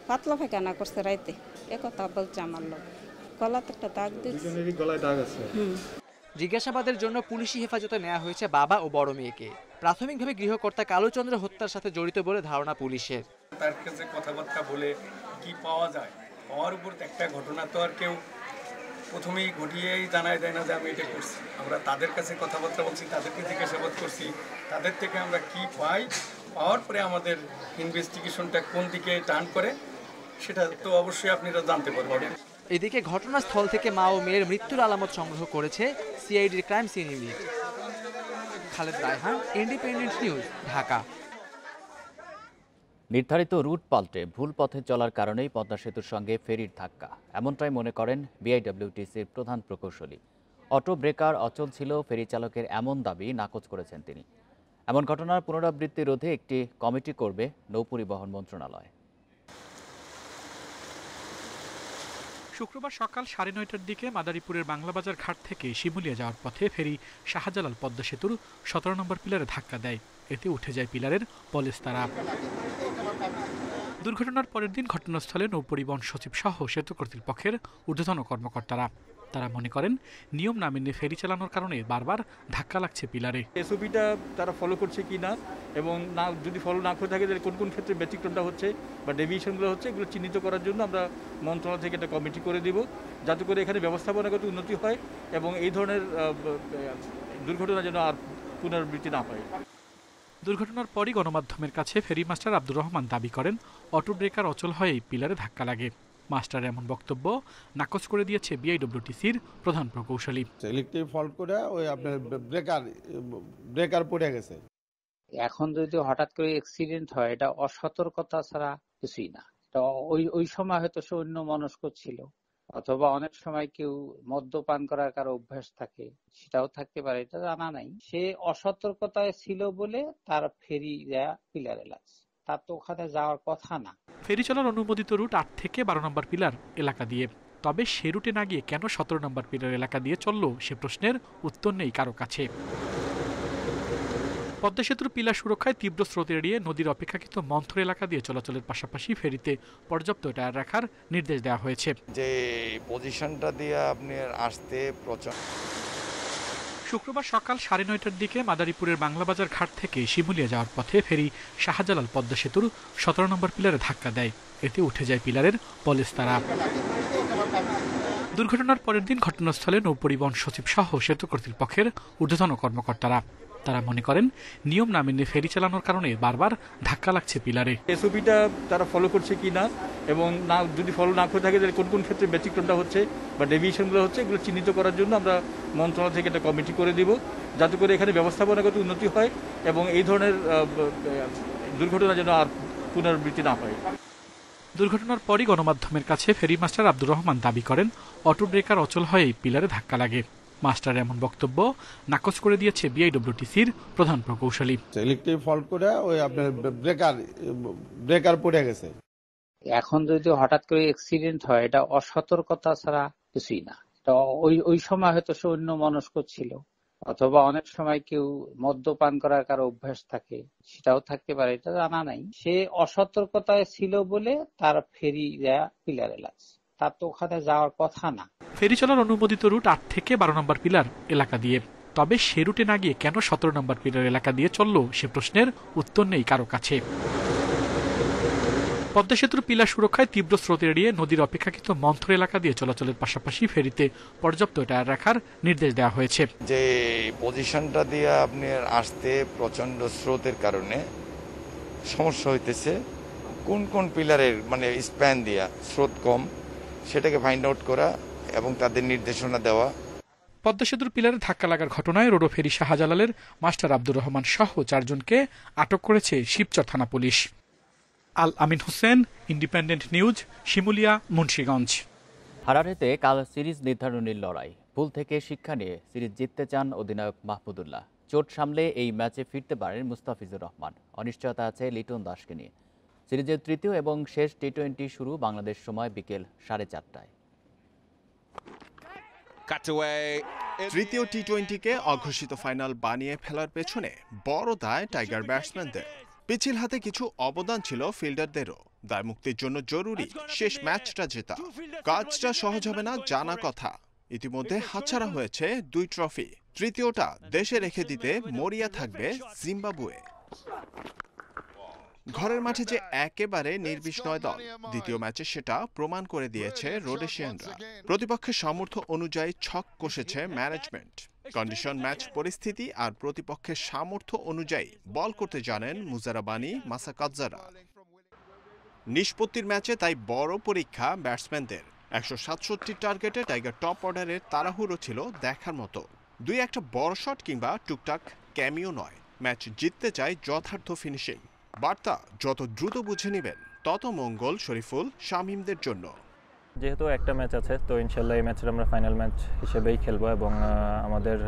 পাতলা পায়খানা করছে রাইতে। একথা বলছে আমার লোক। গলাতে একটা দাগ দিচ্ছে। গলায় দাগ আছে। জিজ্ঞাসাবাদের জন্য পুলিশি হেফাজতে নেওয়া হয়েছে বাবা ও বড় মেয়েকে। প্রাথমিকভাবে গৃহকর্তা কালোচন্দ্র হত্যার সাথে জড়িত বলে ধারণা পুলিশের। তার কাছে কথাবার্তা বলে কি পাওয়া যায়, পাওয়ার উপর একটা ঘটনা তো আর কেউ প্রথমেই ঘটিয়েই জানায় দেয় না যে আমি এটা করছি। আমরা তাদের কাছে কথাবার্তা বলছি, তাদেরকে জিজ্ঞাসাবাদ করছি, তাদের থেকে আমরা কি পাই, পাওয়ার পরে আমাদের ইনভেস্টিগেশনটা কোন দিকে টার্ন করে সেটা তো অবশ্যই আপনারা জানতে পারবেন। এদিকে ঘটনাস্থল থেকে মা ও মেয়ের মৃত্যুর আলামত সংগ্রহ করেছে সিআইডির crime scene unit. Khaled Raihan, independent news, Dhaka. নির্ধারিত রুট পাল্টে ভুল পথে চলার কারণেই পদ্মা সেতুর সঙ্গে ফেরির ধাক্কা, এমনটাই মনে করেন বিআইডব্লিউটিসির প্রধান প্রকৌশলী। অটো ব্রেকার অচল ছিল, ফেরি চালকের এমন দাবি নাকচ করেছেন তিনি। এমন ঘটনার পুনরাবৃত্তি রোধে একটি কমিটি করবে নৌপরিবহন মন্ত্রণালয়। শুক্রবার সকাল 9:30টার দিকে মাদারীপুরের বাংলাবাজার ঘাট থেকে শিমুলিয়া যাওয়ার পথে ফেরি শাহজালাল পদ্মা সেতুর 17 নম্বর পিলারে ধাক্কা দেয়। এতে উঠে যায় পিলারের পলেস্তারা। দুর্ঘটনার পরের দিন ঘটনাস্থলে নৌপরিবহন সচিব সহ সেতু কর্তৃপক্ষের ঊর্ধ্বতন কর্মকর্তারা। তারা মনে করেন নিয়ম না মেনে ফেরি চালানোর কারণে বারবার ধাক্কা লাগছে পিলারে। এসওপিটা তারা ফলো করছে কি না, এবং না যদি ফলো না করে থাকে তাহলে কোন কোন ক্ষেত্রে ব্যতিক্রমটা হচ্ছে বা ডেভিয়েশনগুলো হচ্ছে, এগুলো চিহ্নিত করার জন্য আমরা মন্ত্রণালয় থেকে একটা কমিটি করে দিব, যাতে করে এখানে ব্যবস্থাপনাগত উন্নতি হয় এবং এই ধরনের দুর্ঘটনা যেন আর পুনরাবৃত্তি না হয়। দুর্ঘটনার পরই গণমাধ্যমের কাছে ফেরি মাস্টার আব্দুর রহমান দাবি করেন অটো ব্রেকার অচল হয়ে পিলারে ধাক্কা লাগে। মাস্টার এমন বক্তব্য নাকচ করে দিয়েছে বিআইডব্লিউটিসির প্রধান প্রকৌশলী। ইলেকট্রিক ফল্ট করে ওই আপনার ব্রেকার পড়ে গেছে। এখন যদি হঠাৎ করে অ্যাক্সিডেন্ট হয়, এটা অসতর্কতা ছাড়া কিছুই না। ওই সময় হয়তো সে অন্য মনস্ক ছিল, অথবা অনেক সময় কেউ মদ্যপান করার কারো অভ্যাস থাকে, সেটাও থাকতে পারে, এটা জানা নাই। সে অসতর্কতায় ছিল বলে তার ফেরি পিলারে লাগছে, তার তো ওখানে যাওয়ার কথা না। ফেরি চলার অনুমোদিত রুট 8 থেকে 12 নম্বর পিলার এলাকা দিয়ে। তবে সে রুটে না গিয়ে কেন 17 নম্বর পিলার এলাকা দিয়ে চলল, সে প্রশ্নের উত্তর নেই কারো কাছে। পদ্মা সেতুর পিলার সুরক্ষায় তীব্র স্রোত এড়িয়ে নদীর অপেক্ষাকৃত মন্থর এলাকা দিয়ে চলাচলের পাশাপাশি ফেরিতে পর্যাপ্ত টায়ার রাখার নির্দেশ দেওয়া হয়েছে। যে পজিশনটা দিয়ে আপনি আসতে শুক্রবার সকাল 9:30টার দিকে মাদারীপুরের বাংলাবাজার ঘাট থেকে শিমুলিয়া যাওয়ার পথে ফেরি শাহজালাল পদ্মা সেতুর 17 নম্বর পিলারে ধাক্কা দেয়। এতে উঠে যায় পিলারের পলেস্তারা। দুর্ঘটনার পরের দিন ঘটনাস্থলে নৌপরিবহন সচিব সহ সেতু কর্তৃপক্ষের ঊর্ধ্বতন কর্মকর্তারা। তারা মনে করেন নিয়ম না মেনে ফেরি চালানোর কারণে বারবার ধাক্কা লাগছে পিলারে। এসওপিটা তারা ফলো করছে কি না, এবং না যদি ফলো না করে থাকে তাহলে কোন কোন ক্ষেত্রে ব্যতিক্রমটা হচ্ছে বা ডেভিয়েশনগুলো হচ্ছে, এগুলো চিহ্নিত করার জন্য আমরা মন্ত্রণালয় থেকে একটা কমিটি করে দিব, যাতে করে এখানে ব্যবস্থাপনাগত উন্নতি হয় এবং এই ধরনের দুর্ঘটনা যেন আর পুনরাবৃত্তি না হয়। দুর্ঘটনার পরই গণমাধ্যমের কাছে ফেরি মাস্টার আব্দুর রহমান দাবি করেন অটো ব্রেকার অচল হয়ে পিলারে ধাক্কা লাগে। মাস্টার এমন বক্তব্য নাকচ করে দিয়েছে বিআইডব্লিউটিসির প্রধান প্রকৌশলী। ইলেকট্রিক ফল্ট করে ওই আপনার ব্রেকার পড়ে গেছে। এখন যদি হঠাৎ করে অ্যাক্সিডেন্ট হয় এটা অসতর্কতা ছাড়া কিছুই না। তো ওই সময় হয়তো সে অন্য মনস্ক ছিল, অথবা অনেক সময় কেউ মদ্যপান করার কারো অভ্যাস থাকে, সেটাও থাকতে পারে, এটা জানা নাই। সে অসতর্কতায় ছিল বলে তার ফেরি পিলারে লাগছে, তার তো ওখানে যাওয়ার কথা না। ফেরি চলার অনুমোদিত রুট 8 থেকে 12 নম্বর পিলার এলাকা দিয়ে, তবে সে রুটে না গিয়ে কেন 17 নম্বর পিলার এলাকা দিয়ে চললো সে প্রশ্নের উত্তর নেই কারো কাছে। পদ্মা সেতুর পিলার সুরক্ষায় তীব্র স্রোত এড়িয়ে নদীর অপেক্ষাকৃত মন্থর এলাকা দিয়ে চলাচলের পাশাপাশি ফেরিতে পর্যাপ্ত টায়ার রাখার নির্দেশ দেওয়া হয়েছে। যে পজিশনটা দিয়ে আপনি আসতে প্রচন্ড স্রোতের কারণে সমস্যা হইতেছে, কোন কোন পিলারের মানে স্প্যান দিয়া স্রোত কম সেটাকে ফাইন্ড আউট করা এবং তাদের নির্দেশনা দেওয়া। পদ্মা সেতুর পিলারে ধাক্কা লাগার ঘটনায় রোডো ফেরি শাহজালালের মাস্টার আব্দুর রহমান সহ 4 জনকে আটক করেছে শিবচর থানা পুলিশ। আল আমিন হোসেন, ইন্ডিপেন্ডেন্ট নিউজ, শিমুলিয়া, মুন্সিগঞ্জ। হারারেতে কাল সিরিজ নির্ধারণীর লড়াই। ভুল থেকে শিক্ষা নিয়ে সিরিজ জিততে চান অধিনায়ক মাহমুদুল্লাহ। চোট সামলে এই ম্যাচে ফিরতে পারেন মুস্তাফিজুর রহমান। অনিশ্চয়তা আছে লিটন দাসকে নিয়ে। সিরিজের তৃতীয় এবং শেষ টি-20 শুরু বাংলাদেশ সময় বিকেল 4:30টায়। তৃতীয় টি-20কে অঘোষিত ফাইনাল বানিয়ে ফেলার পেছনে বড় দায় টাইগার ব্যাটসম্যানদের। পিছিল হাতে কিছু অবদান ছিল ফিল্ডারদেরও। দায় মুক্তির জন্য জরুরি শেষ ম্যাচটা জেতা। কাজটা সহজ হবে না জানা কথা। ইতিমধ্যে হাতছাড়া হয়েছে 2 ট্রফি। তৃতীয়টা দেশে রেখে দিতে মরিয়া থাকবে জিম্বাবুয়ে। ঘরের মাঠে যে একেবারে নির্বিষ নয় দল, দ্বিতীয় ম্যাচে সেটা প্রমাণ করে দিয়েছে রোডেশিয়ানরা। প্রতিপক্ষের সামর্থ্য অনুযায়ী ছক কষেছে ম্যানেজমেন্ট। কন্ডিশন, ম্যাচ পরিস্থিতি আর প্রতিপক্ষের সামর্থ্য অনুযায়ী বল করতে জানেন মুজারাবানি, মাসাকাজ্জারা। নিষ্পত্তির ম্যাচে তাই বড় পরীক্ষা ব্যাটসম্যানদের। 167 টার্গেটে টাইগার টপ অর্ডারের তাড়াহুড়ো ছিল দেখার মতো। 2-1 বড় শট কিংবা টুকটাক ক্যামিও নয়, ম্যাচ জিততে চায় যথার্থ ফিনিশিং। বার্তা যত দ্রুত বুঝে নেবেন তত মঙ্গল শরীফুল, শামীমদের জন্য। যেহেতু একটা ম্যাচ আছে, তো ইনশাল্লাহ এই ম্যাচটা আমরা ফাইনাল ম্যাচ হিসেবেই খেলবো এবং আমাদের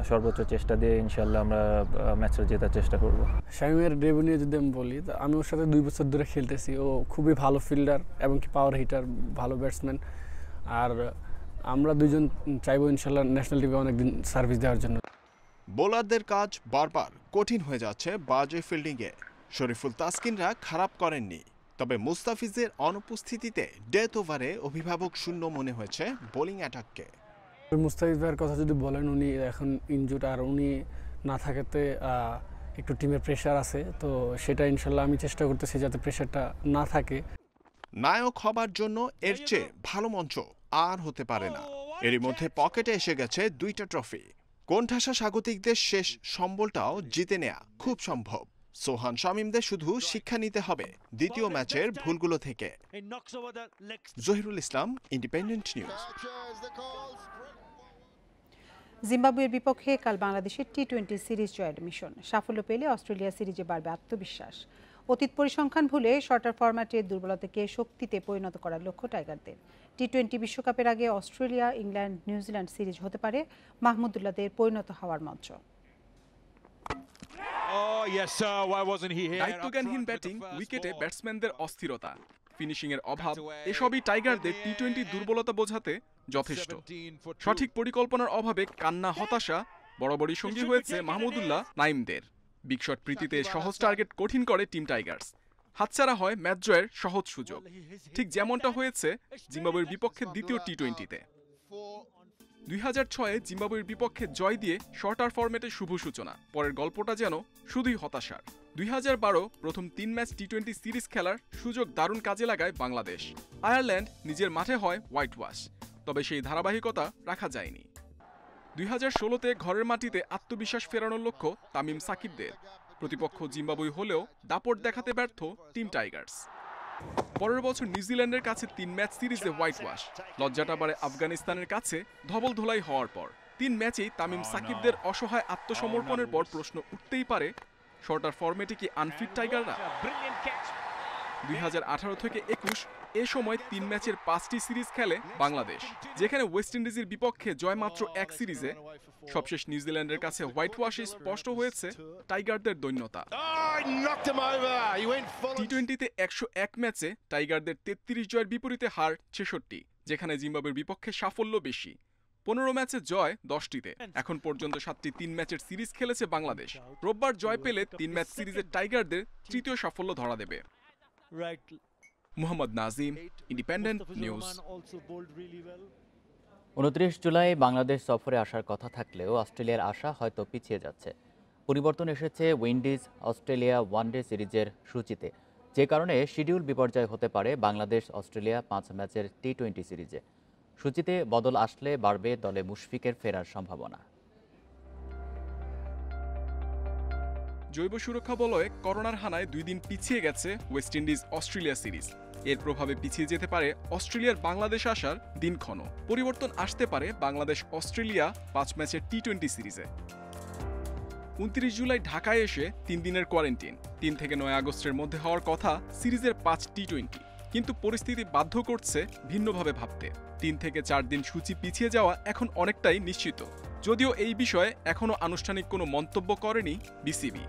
সর্বোচ্চ চেষ্টা দিয়ে ইনশাল্লাহ আমরা ম্যাচটা জেতার চেষ্টা করব। শামীমের ডেবিউ নিয়ে যদি আমি বলি, আমি ওর সাথে 2 বছর ধরে খেলতেছি। ও খুবই ভালো ফিল্ডার এবং কি পাওয়ার হিটার, ভালো ব্যাটসম্যান। আর আমরা দুজন চাইবো ইনশাল্লাহ ন্যাশনাল টিমে অনেকদিন সার্ভিস দেওয়ার জন্য। বোলারদের কাজ বারবার কঠিন হয়ে যাচ্ছে বাজে ফিল্ডিংয়ে। শরীফুল, তাসকিনরা খারাপ করেননি, তবে মুস্তাফিজের অনুপস্থিতিতে ডেথ ওভারে অভিভাবক শূন্য মনে হয়েছে বোলিং অ্যাটাককে। মুস্তাফিজ ভাইয়ের কথা যদি বলেন, উনি এখন ইনজুর্ড, আর উনি না থাকাতে একটু টিমের প্রেশার আছে। তো সেটা ইনশাল্লাহ আমি চেষ্টা করতেছি যাতে প্রেশারটা না থাকে। নায়ক হবার জন্য এর চেয়ে ভালো মঞ্চ আর হতে পারে না। এরই মধ্যে পকেটে এসে গেছে 2টা ট্রফি। কোণঠাসা স্বাগতিকদের শেষ সম্বলটাও জিতে নেয়া খুব সম্ভব। সোহান, শামীমদের শুধু শিক্ষা নিতে হবে দ্বিতীয় ম্যাচের ভুলগুলো থেকে। জহিরুল ইসলাম, ইন্ডিপেন্ডেন্ট নিউজ। জিম্বাবুয়ের বিপক্ষে কাল বাংলাদেশের টি-20 সিরিজ জয়ের মিশন। সাফল্য পেলে অস্ট্রেলিয়া সিরিজে বাড়বে আত্মবিশ্বাস। অতীত পরিসংখ্যান ভুলে শর্টার ফরম্যাটে দুর্বলতাকে শক্তিতে পরিণত করার লক্ষ্য টাইগারদের। টি-20 বিশ্বকাপের আগে অস্ট্রেলিয়া, ইংল্যান্ড, নিউজিল্যান্ড সিরিজ হতে পারে মাহমুদুল্লাহদের পরিণত হওয়ার মঞ্চ। দায়িত্বজ্ঞানহীন ব্যাটিং, উইকেটে ব্যাটসম্যানদের অস্থিরতা, ফিনিশিংয়ের অভাব, এসবই টাইগারদের টি-20 দুর্বলতা বোঝাতে যথেষ্ট। সঠিক পরিকল্পনার অভাবে কান্না, হতাশা বরাবরই সঙ্গী হয়েছে মাহমুদুল্লাহ, নাইমদের। বিগ শট প্রীতিতে সহজ টার্গেট কঠিন করে টিম টাইগার্স। হাতছাড়া হয় ম্যাচ জয়ের সহজ সুযোগ, ঠিক যেমনটা হয়েছে জিম্বাবুয়ের বিপক্ষে দ্বিতীয় টি-20তে। 2006-এ জিম্বাবুয়ের বিপক্ষে জয় দিয়ে শর্টার ফরম্যাটে শুভ সূচনা। পরের গল্পটা যেন শুধুই হতাশার। 2012 প্রথম 3 ম্যাচ টি-20 সিরিজ খেলার সুযোগ দারুণ কাজে লাগায় বাংলাদেশ। আয়ারল্যান্ড নিজের মাঠে হয় হোয়াইট ওয়াশ, তবে সেই ধারাবাহিকতা রাখা যায়নি। 2016-তে ঘরের মাটিতে আত্মবিশ্বাস ফেরানোর লক্ষ্য তামিম সাকিবদের। প্রতিপক্ষ জিম্বাবুয়ে হলেও দাপট দেখাতে ব্যর্থ টিম টাইগার্স। পরের বছর নিউজিল্যান্ডের কাছে 3 ম্যাচ সিরিজে হোয়াইট ওয়াশ। লজ্জাটা বাড়ে আফগানিস্তানের কাছে ধবল ধোলাই হওয়ার পর। 3 ম্যাচেই তামিম সাকিবদের অসহায় আত্মসমর্পণের পর প্রশ্ন উঠতেই পারে, শর্টার ফরম্যাটে কি আনফিট টাইগাররা? 2018 থেকে 21 এ সময় 3 ম্যাচের 5টি সিরিজ খেলে বাংলাদেশ, যেখানে ওয়েস্ট ইন্ডিজের বিপক্ষে জয় মাত্র 1 সিরিজে। সবশেষ নিউজিল্যান্ডের কাছে হোয়াইট ওয়াশে স্পষ্ট হয়েছে টাইগারদের দৈন্যতা। টি-20তে 101 ম্যাচে টাইগারদের 33 জয়ের বিপরীতে হার 66, যেখানে জিম্বাবুয়ের বিপক্ষে সাফল্য বেশি। 15 ম্যাচে জয় 10টিতে। এখন পর্যন্ত 7টি 3 ম্যাচের সিরিজ খেলেছে বাংলাদেশ। রোববার জয় পেলে 3 ম্যাচ সিরিজের টাইগারদের তৃতীয় সাফল্য ধরা দেবে। Mohammad Nazim, independent news. 29 জুলাই বাংলাদেশ সফরে আসার কথা থাকলেও অস্ট্রেলিয়ার আশা হয়তো পিছিয়ে যাচ্ছে। পরিবর্তন এসেছে উইন্ডিজ অস্ট্রেলিয়া ওয়ানডে সিরিজের সূচিতে, যে কারণে শিডিউল বিপর্যয় হতে পারে বাংলাদেশ অস্ট্রেলিয়া 5 ম্যাচের টি-20 সিরিজে। সূচিতে বদল আসলে বাড়বে দলে মুশফিকের ফেরার সম্ভাবনা। জৈব সুরক্ষা বলয়ে করোনার হানায় 2 দিন পিছিয়ে গেছে ওয়েস্ট ইন্ডিজ অস্ট্রেলিয়া সিরিজ। এর প্রভাবে পিছিয়ে যেতে পারে অস্ট্রেলিয়ার বাংলাদেশ আসার দিনক্ষণ। পরিবর্তন আসতে পারে বাংলাদেশ অস্ট্রেলিয়া 5 ম্যাচের টি-20 সিরিজে। 29 জুলাই ঢাকায় এসে 3 দিনের কোয়ারেন্টিন। 3 থেকে 9 আগস্টের মধ্যে হওয়ার কথা সিরিজের 5 টি-20, কিন্তু পরিস্থিতি বাধ্য করছে ভিন্নভাবে ভাবতে। 3 থেকে 4 দিন সূচি পিছিয়ে যাওয়া এখন অনেকটাই নিশ্চিত, যদিও এই বিষয়ে এখনও আনুষ্ঠানিক কোনো মন্তব্য করেনি বিসিবি।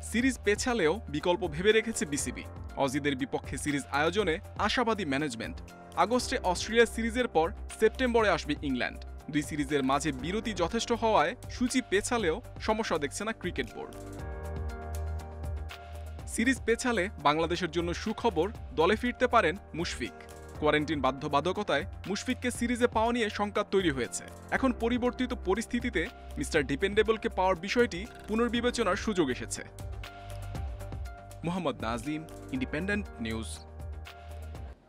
সিরিজ পেছালেও বিকল্প ভেবে রেখেছে বিসিবি। অজিদের বিপক্ষে সিরিজ আয়োজনে আশাবাদী ম্যানেজমেন্ট। আগস্টে অস্ট্রেলিয়া সিরিজের পর সেপ্টেম্বরে আসবে ইংল্যান্ড। 2 সিরিজের মাঝে বিরতি যথেষ্ট হওয়ায় সূচি পেছালেও সমস্যা দেখছে না ক্রিকেট বোর্ড। সিরিজ পেছালে বাংলাদেশের জন্য সুখবর, দলে ফিরতে পারেন মুশফিক। কোয়ারেন্টিন বাধ্যবাধকতায় মুশফিককে সিরিজে পাওয়া নিয়ে শঙ্কা তৈরি হয়েছে। এখন পরিবর্তিত পরিস্থিতিতে মিস্টার ডিপেন্ডেবলকে পাওয়ার বিষয়টি পুনর্বিবেচনার সুযোগ এসেছে। Mohammad Nazim, independent news.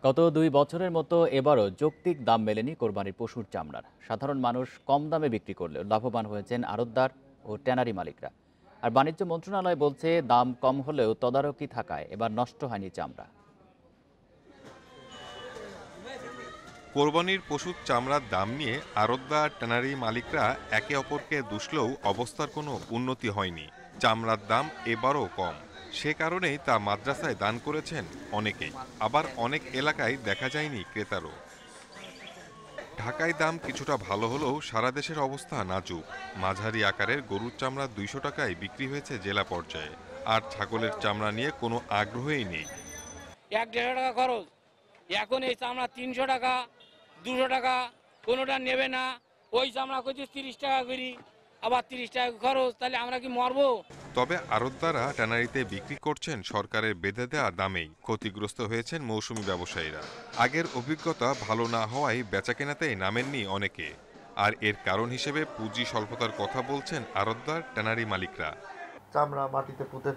গত 2 বছরের মতো এবারও যৌক্তিক দাম মেলেনি কোরবানির পশুর চামড়ার। সাধারণ মানুষ কম দামে বিক্রি করলেও লাভবান হয়েছেন আড়তদার ও ট্যানারি মালিকরা। আর বাণিজ্য মন্ত্রণালয় বলছে দাম কম হলেও তদারকি থাকায় এবার নষ্ট হয়নি চামড়া। কোরবানির পশুর চামড়ার দাম নিয়ে আড়তদার ট্যানারি মালিকরা একে অপরকে দুষলেও অবস্থার কোনো উন্নতি হয়নি। চামড়ার দাম এবারও কম, সে কারণেই তা মাদ্রাসায় দান করেছেন অনেকেই। আবার অনেক এলাকায় দেখা যায়নি ক্রেতারও। ঢাকায় দাম কিছুটা ভালো হলেও সারা দেশের অবস্থা নাজুক। মাঝারি আকারের গরুর চামড়া 200 টাকায় বিক্রি হয়েছে জেলা পর্যায়ে। আর ছাগলের চামড়া নিয়ে কোনো আগ্রহই নেই। 1-1.5 টাকা খরচ, এখন এই চামড়া 300 টাকা 200 টাকা, কোনোটা নেবে না। ওই চামড়া করছে 30 টাকা করি, আবার 30 টাকা খরচ, তাহলে আমরা কি মরবো? তবে আড়তদাররা ট্যানারিতে বিক্রি করছেন সরকারের বেঁধে দেওয়া দামেই। ক্ষতিগ্রস্ত হয়েছেন মৌসুমি ব্যবসায়ীরা। আগের অভিজ্ঞতা ভালো না হওয়ায় বেচাকেনাতেই নামেননি অনেকে। আর এর কারণ হিসেবে পুঁজি স্বল্পতার কথা বলছেন আড়তদার ট্যানারি মালিকরা। চামড়া মাটিতে পুঁতে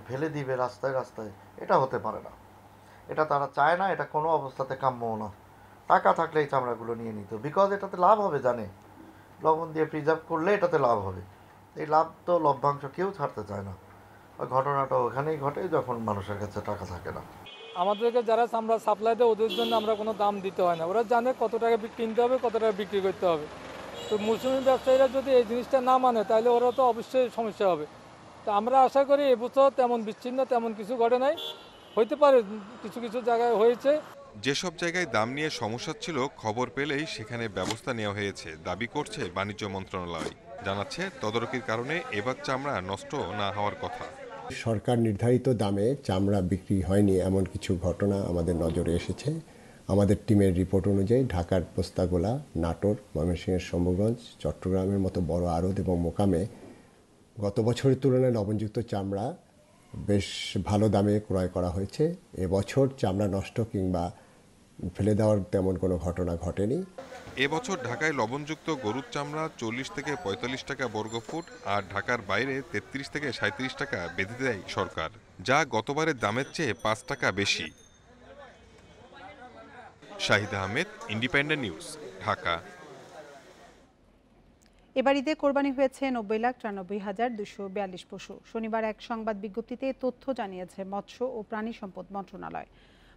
ফেলে দিবে রাস্তায় রাস্তায়, এটা হতে পারে না। এটা তারা চায় না, এটা কোনো অবস্থাতে কাম্যও না। টাকা থাকলে এই চামড়াগুলো নিয়ে নিত, বিকজ এটাতে লাভ হবে, জানে লবণ দিয়ে প্রিজার্ভ করলে এটাতে লাভ হবে। এই লাভ তো লভ্যাংশ কেউ ছাড়তে চায় না। ঘটনাটা ওখানেই ঘটে যখন মানুষের কাছে টাকা থাকে না। আমাদেরকে যারা চামড়া সাপ্লাই দেয় ওদের জন্য আমরা কোনো দাম দিতে হয় না। ওরা জানে কত টাকা কিনতে হবে, কত টাকা বিক্রি করতে হবে। তো মৌসুমি ব্যবসায়ীরা যদি এই জিনিসটা না মানে তাহলে ওরা তো অবশ্যই সমস্যা হবে। তো আমরা আশা করি এবছর তেমন বিচ্ছিন্ন তেমন কিছু ঘটে নাই। হইতে পারে কিছু কিছু জায়গায় হয়েছে। যেসব জায়গায় দাম নিয়ে সমস্যা ছিল খবর পেলেই সেখানে ব্যবস্থা নেওয়া হয়েছে দাবি করছে বাণিজ্য মন্ত্রণালয়। জানাচ্ছে তদারকির কারণে এবার চামড়া নষ্ট না হওয়ার কথা। সরকার নির্ধারিত দামে চামড়া বিক্রি হয়নি এমন কিছু ঘটনা আমাদের নজরে এসেছে। আমাদের টিমের রিপোর্ট অনুযায়ী ঢাকার পোস্তাগোলা, নাটোর, ময়মনসিংহের শম্ভুগঞ্জ, চট্টগ্রামের মতো বড় আড়ত এবং মোকামে গত বছরের তুলনায় লবণযুক্ত চামড়া বেশ ভালো দামে ক্রয় করা হয়েছে। এবছর চামড়া নষ্ট কিংবা ফেলে দেওয়ার তেমন কোনো ঘটনা ঘটেনি। এবছর ঢাকায় লবণযুক্ত গরুর চামড়া 40 থেকে 45 টাকা বর্গফুট আর ঢাকার বাইরে 33 থেকে 37 টাকা বেঁধে দেয় সরকার, যা গতবারের দামের চেয়ে 5 টাকা বেশি। Shahid Ahmed, independent news, Dhaka. এবার ঈদে কোরবানি হয়েছে 90,93,242 পশু। শনিবার এক সংবাদ বিজ্ঞপ্তিতে তথ্য জানিয়েছে মৎস্য ও প্রাণী সম্পদ মন্ত্রণালয়।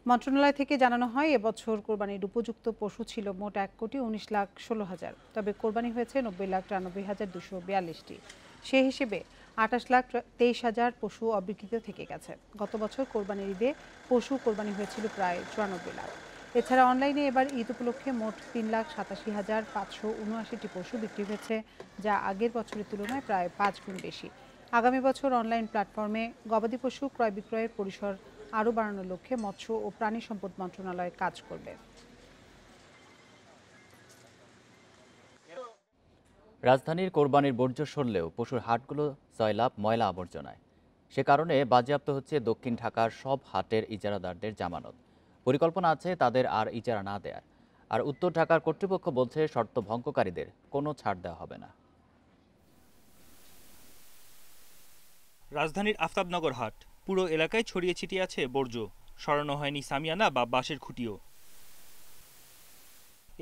মন্ত্রণালয় থেকে জানানো হয় এবছর কোরবানির উপযুক্ত পশু ছিল মোট 1,19,16,000। তবে কোরবানি হয়েছে 90,93,242টি। সে হিসেবে 28,23,000 পশু অবিক্রিত থেকে গেছে। গত বছর কোরবানির ঈদে পশু কোরবানি হয়েছিল প্রায় 94 লাখ। এছাড়া অনলাইনে এবার ঈদ উপলক্ষে মোট 3,87,579টি পশু বিক্রি হয়েছে, যা আগের বছরের তুলনায় প্রায় 5 গুণ বেশি। আগামী বছর অনলাইন প্ল্যাটফর্মে গবাদি পশু ক্রয় বিক্রয়ের পরিসর আরও বাড়ানোর লক্ষ্যে মৎস্য ও প্রাণী সম্পদ মন্ত্রণালয় কাজ করবে। রাজধানীর কোরবানির বর্জ্য সরলেও পশুর হাটগুলো সয়লাব ময়লা আবর্জনায়। সে কারণে বাজেয়াপ্ত হচ্ছে দক্ষিণ ঢাকার সব হাটের ইজারাদারদের জামানত। পরিকল্পনা আছে তাদের আর ইজারা না দেয়ার। আর উত্তর ঢাকার কর্তৃপক্ষ বলছে শর্ত ভঙ্গকারীদের কোনো ছাড় দেওয়া হবে না। রাজধানীর আফতাবনগর হাট পুরো এলাকায় ছড়িয়ে ছিটিয়ে আছে বর্জ্য, সরানো হয়নি সামিয়ানা বা বাঁশের খুঁটিও।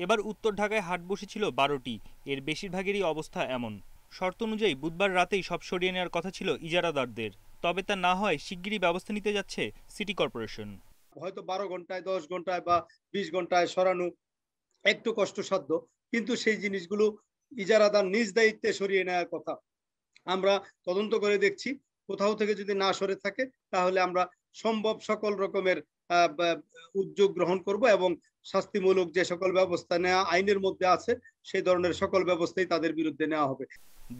এবার উত্তর ঢাকায় হাট বসেছিল 12টি, এর বেশিরভাগেরই অবস্থা এমন। শর্ত অনুযায়ী বুধবার রাতেই সব সরিয়ে নেওয়ার কথা ছিল ইজারাদারদের, তবে তা না হয় শিগগিরই ব্যবস্থা নিতে যাচ্ছে সিটি কর্পোরেশন। হয়তো 12 ঘন্টায় 10 ঘন্টায় বা 20 ঘন্টায় সরানো একটু কষ্টসাধ্য, কিন্তু সেই জিনিসগুলো ইজারাদার নিজ দায়িত্বে সরিয়ে নেওয়ার কথা। আমরা তদন্ত করে দেখছি, কোথাও থেকে যদি না সরে থাকে তাহলে আমরা সম্ভব সকল রকমের উদ্যোগ গ্রহণ করব এবং শাস্তিমূলক যে সকল ব্যবস্থা নেওয়া আইনের মধ্যে আছে সেই ধরনের সকল ব্যবস্থাই তাদের বিরুদ্ধে নেওয়া হবে।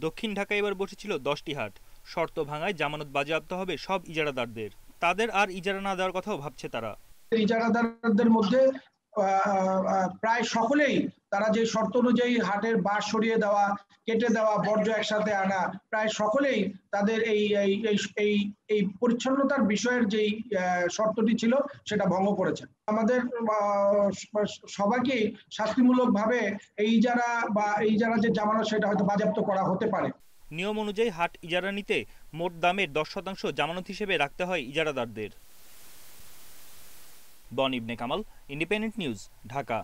দক্ষিণ ঢাকায় এবার বসেছিল 10টি হাট। শর্ত ভাঙায় জামানত বাজেয়াপ্ত হবে সব ইজারাদারদের। তাদের আর ইজারা না দেওয়ার কথাও ভাবছে তারা। ইজারাদারদের মধ্যে প্রায় সকলেই তারা যে শর্ত অনুযায়ী হাটের বাঁশ সরিয়ে দেওয়া, কেটে দেওয়া, বর্জ্য একসাথে আনা, প্রায় সকলেই তাদের এই পরিচ্ছন্নতার বিষয়ের যেই শর্তটি ছিল সেটা ভঙ্গ করেছেন। আমাদের সবাইকেই শাস্তিমূলকভাবে এই ইজারা যে জামানত সেটা হয়তো বাজেয়াপ্ত করা হতে পারে। নিয়ম অনুযায়ী হাট ইজারা নিতে মোট দামের 10% জামানত হিসেবে রাখতে হয় ইজারাদারদের। বন ইবনে কামাল, ইন্ডিপেন্ডেন্ট নিউজ, ঢাকা।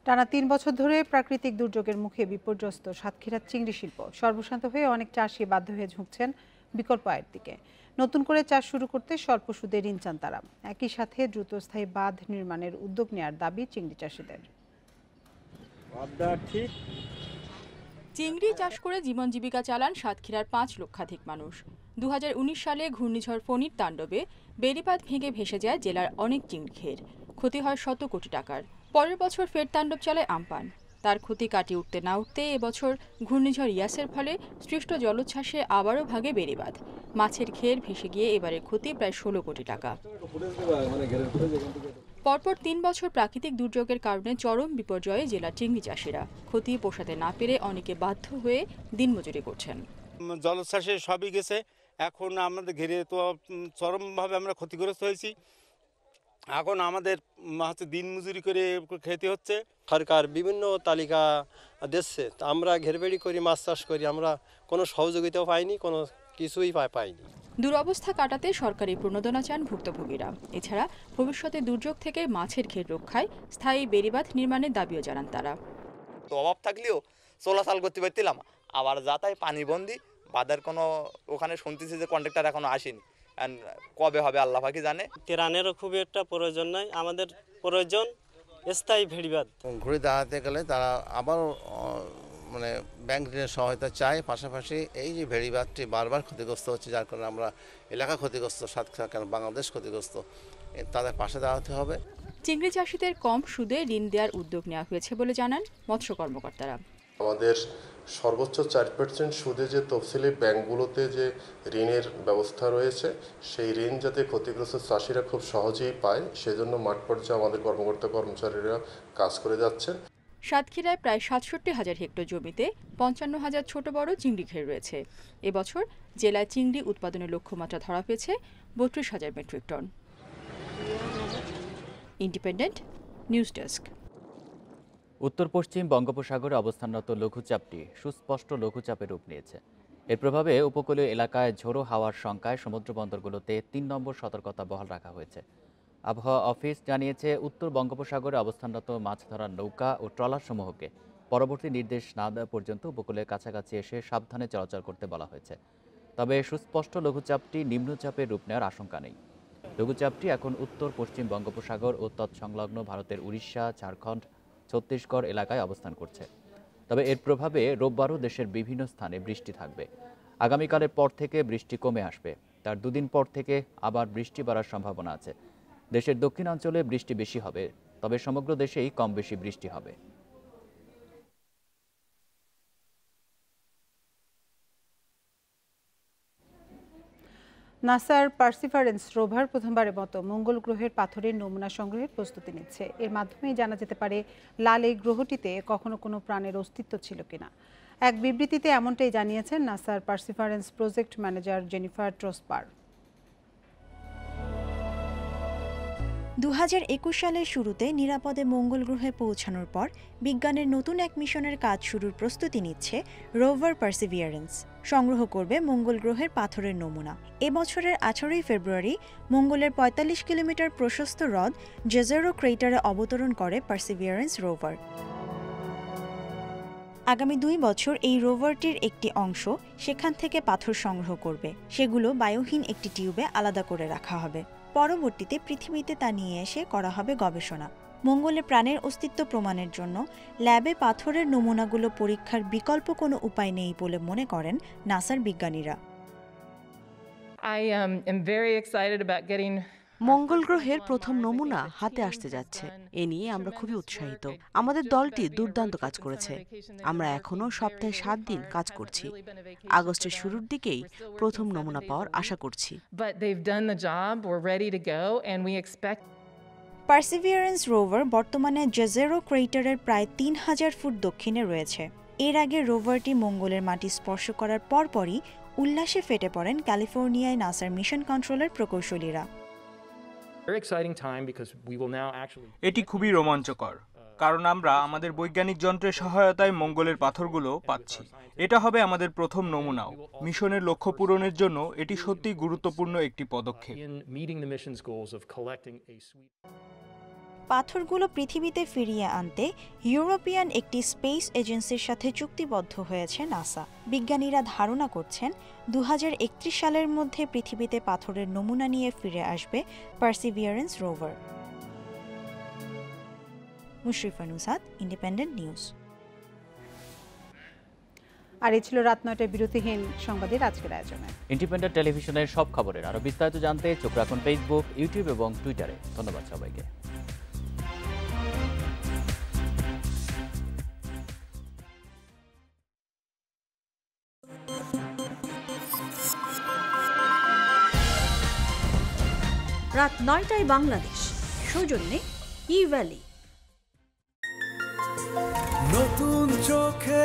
টানা 3 বছর ধরে প্রাকৃতিক দুর্যোগের মুখে বিপর্যস্ত সাতক্ষীরার চিংড়ি শিল্প। সর্বশান্ত হয়ে অনেক চাষি বাধ্য হয়ে ঝুঁকছেন বিকল্প আয়ের দিকে। নতুন করে চাষ শুরু করতে স্বল্প সুদে ঋণ চান তারা। একই সাথে দ্রুতস্থায়ী বাঁধ নির্মাণের উদ্যোগ নেওয়ার দাবি চিংড়ি চাষিদের। চিংড়ি চাষ করে জীবন জীবিকা চালান সাতক্ষীরার 5 লক্ষাধিক মানুষ। 2019 সালে ঘূর্ণিঝড় ফণীর তাণ্ডবে বেড়িবাঁধ ভেঙে ভেসে যায় জেলার অনেক চিংড়ি ঘের। ক্ষতি হয় শত কোটি টাকার। পরের বছর ফের তাণ্ডব চালায় আমপান। তার ক্ষতি কাটিয়ে উঠতে না উঠতে এবছর ঘূর্ণিঝড় ইয়াসের ফলে সৃষ্ট জলোচ্ছ্বাসে আবারও ভাগে বেড়িবাঁধ। মাছের ঘের ভেসে গিয়ে এবারের ক্ষতি প্রায় 16 কোটি টাকা। পরপর 3 বছর প্রাকৃতিক দুর্যোগের কারণে চরম বিপর্যয়ে জেলার চিংড়ি চাষিরা। ক্ষতি পোষাতে না পেরে অনেকে বাধ্য হয়ে দিনমজুরি করছেন। জলোচ্ছ্বাসে সবই গেছে, এখন আমাদের ঘিরে তো চরমভাবে আমরা ক্ষতিগ্রস্ত হয়েছি। এখন আমাদের দিনমজুরি করে খেতে হচ্ছে। সরকার বিভিন্ন তালিকা দিচ্ছে, আমরা ঘেরবেড়ি করি, মাছ চাষ করি, আমরা কোনো সহযোগিতাও পাইনি, কোনো কিছুই পাইনি। দুরবস্থা কাটাতে সরকারি প্রণোদনা চান ভুক্তভোগীরা। এছাড়া ভবিষ্যতে দুর্যোগ থেকে মাছের ঘের রক্ষায় স্থায়ী বেড়িবাঁধ নির্মাণের দাবিও জানান তারা। তো অভাব থাকলেও চলাচল করতে পারছিলাম, আবার যাতায় পানিবন্দি বাঁধের কোনো ওখানে শুনতেছি যে কন্ট্রাক্টর এখনো আসেনি, কবে হবে আল্লাহ পাকি জানে। ত্রাণেরও খুব একটা প্রয়োজন নাই, আমাদের প্রয়োজন স্থায়ী বেড়িবাঁধ। ঘুরে দাঁড়াতে গেলে তারা আবার মানে ব্যাংক ঋণের সহায়তা চায়। পাশাপাশি এই যে ভেড়িবাঁধটি বারবার ক্ষতিগ্রস্ত হচ্ছে, যার কারণে আমরা এলাকা ক্ষতিগ্রস্ত, সাতক্ষীরা বাংলাদেশ ক্ষতিগ্রস্ত, তাদের পাশে দাঁড়াতে হবে। চিংড়ি চাষিদের কম সুদে ঋণ দেওয়ার উদ্যোগ নেওয়া হয়েছে বলে জানান মৎস্য কর্মকর্তারা। আমাদের সর্বোচ্চ 4% সুদে যে তফসিলি ব্যাংকগুলোতে যে ঋণের ব্যবস্থা রয়েছে, সেই ঋণ যাতে ক্ষতিগ্রস্ত চাষিরা খুব সহজেই পায়, সেজন্য মাঠ পর্যায়ে আমাদের কর্মচারীরা কাজ করে যাচ্ছেন। সাতক্ষীরায় প্রায় 67,000 হেক্টর জমিতে 55,000 ছোট বড় চিংড়ি ঘের রয়েছে। এবছর জেলায় চিংড়ি উৎপাদনের লক্ষ্যমাত্রা ধরা হয়েছে 32,000 metric ton. Independent news desk. উত্তর পশ্চিম বঙ্গোপসাগরে অবস্থানরত লঘুচাপটি সুস্পষ্ট লঘুচাপে রূপ নিয়েছে। এর প্রভাবে উপকূলীয় এলাকায় ঝোড়ো হাওয়ার শঙ্কায় সমুদ্র বন্দরগুলোতে 3 নম্বর সতর্কতা বহাল রাখা হয়েছে। আবহাওয়া অফিস জানিয়েছে, উত্তর বঙ্গোপসাগরে অবস্থানরত মাছ ধরার নৌকা ও ট্রলার সমূহকে পরবর্তী নির্দেশ না দেওয়া পর্যন্ত উপকূলের কাছাকাছি এসে সাবধানে চলাচল করতে বলা হয়েছে। তবে সুস্পষ্ট লঘুচাপটি নিম্নচাপের রূপ নেওয়ার আশঙ্কা নেই। লঘুচাপটি এখন উত্তর পশ্চিম বঙ্গোপসাগর ও তৎসংলগ্ন ভারতের উড়িষ্যা, ঝাড়খণ্ড, ছত্তিশগড় এলাকায় অবস্থান করছে। তবে এর প্রভাবে রোববারও দেশের বিভিন্ন স্থানে বৃষ্টি থাকবে। আগামীকালের পর থেকে বৃষ্টি কমে আসবে। তার দুদিন পর থেকে আবার বৃষ্টি বাড়ার সম্ভাবনা আছে। দেশের দক্ষিণাঞ্চলে বৃষ্টি বেশি হবে, তবে সমগ্র দেশেই কম বেশি বৃষ্টি হবে। নাসার পার্সিভারেন্স রোভার প্রথমবারের মতো মঙ্গল গ্রহের পাথরের নমুনা সংগ্রহের প্রস্তুতি নিচ্ছে। এর মাধ্যমেই জানা যেতে পারে লাল এই গ্রহটিতে কখনো কোনো প্রাণের অস্তিত্ব ছিল কিনা। এক বিবৃতিতে এমনটাই জানিয়েছেন নাসার পার্সিভারেন্স প্রজেক্ট ম্যানেজার জেনিফার ট্রসপার। 2021 সালের শুরুতে নিরাপদে মঙ্গল গ্রহে পৌঁছানোর পর বিজ্ঞানের নতুন এক মিশনের কাজ শুরুর প্রস্তুতি নিচ্ছে রোভার পার্সিভিয়ারেন্স। সংগ্রহ করবে মঙ্গল গ্রহের পাথরের নমুনা। এবছরের 18 ফেব্রুয়ারি মঙ্গলের 45 কিলোমিটার প্রশস্ত হ্রদ জেজেরো ক্রেটারে অবতরণ করে পার্সিভিয়ারেন্স রোভার। আগামী 2 বছর এই রোভারটির একটি অংশ সেখান থেকে পাথর সংগ্রহ করবে। সেগুলো বায়ুহীন একটি টিউবে আলাদা করে রাখা হবে। পরবর্তীতে পৃথিবীতে তা নিয়ে এসে করা হবে গবেষণা। মঙ্গলে প্রাণের অস্তিত্ব প্রমাণের জন্য ল্যাবে পাথরের নমুনাগুলো পরীক্ষার বিকল্প কোনো উপায় নেই বলে মনে করেন নাসার বিজ্ঞানীরা। মঙ্গল গ্রহের প্রথম নমুনা হাতে আসতে যাচ্ছে, এ নিয়ে আমরা খুবই উৎসাহিত। আমাদের দলটি দুর্দান্ত কাজ করেছে। আমরা এখনো সপ্তাহে 7 দিন কাজ করছি। আগস্টের শুরুর দিকেই প্রথম নমুনা পাওয়ার আশা করছি। পার্সিভিয়ারেন্স রোভার বর্তমানে জেজেরো ক্রেটারের প্রায় 3000 ফুট দক্ষিণে রয়েছে। এর আগে রোভারটি মঙ্গলের মাটি স্পর্শ করার পরপরই উল্লাসে ফেটে পড়েন ক্যালিফোর্নিয়ায় নাসার মিশন কন্ট্রোলের প্রকৌশলীরা। এটি খুবই রোমাঞ্চকর, কারণ আমরা আমাদের বৈজ্ঞানিক যন্ত্রের সহায়তায় মঙ্গলের পাথরগুলো পাচ্ছি। এটা হবে আমাদের প্রথম নমুনাও। মিশনের লক্ষ্য পূরণের জন্য এটি সত্যিই গুরুত্বপূর্ণ একটি পদক্ষেপ। পাথরগুলো পৃথিবীতে ফিরিয়ে আনতে ইউরোপিয়ান একটি স্পেস এজেন্সির সাথে চুক্তিবদ্ধ হয়েছে নাসা। বিজ্ঞানীরা ধারণা করছেন 2031 সালের মধ্যে পৃথিবীতে পাথরের নমুনা নিয়ে ফিরে আসবে Perseverance rover. Mushrifa Nusad, independent news. আর এই ছিল রাত 9টায় বিরতিহীন সংবাদের আজকের আয়োজনে। ইন্ডিপেন্ডেন্ট টেলিভিশনের সব খবরের আরো বিস্তারিত জানতে চোখ রাখুন ফেসবুক, ইউটিউব এবং টুইটারে। ধন্যবাদ সবাইকে। রাত 9টায় বাংলাদেশ, সৌজন্যে ই ভ্যালি। নতুন চোখে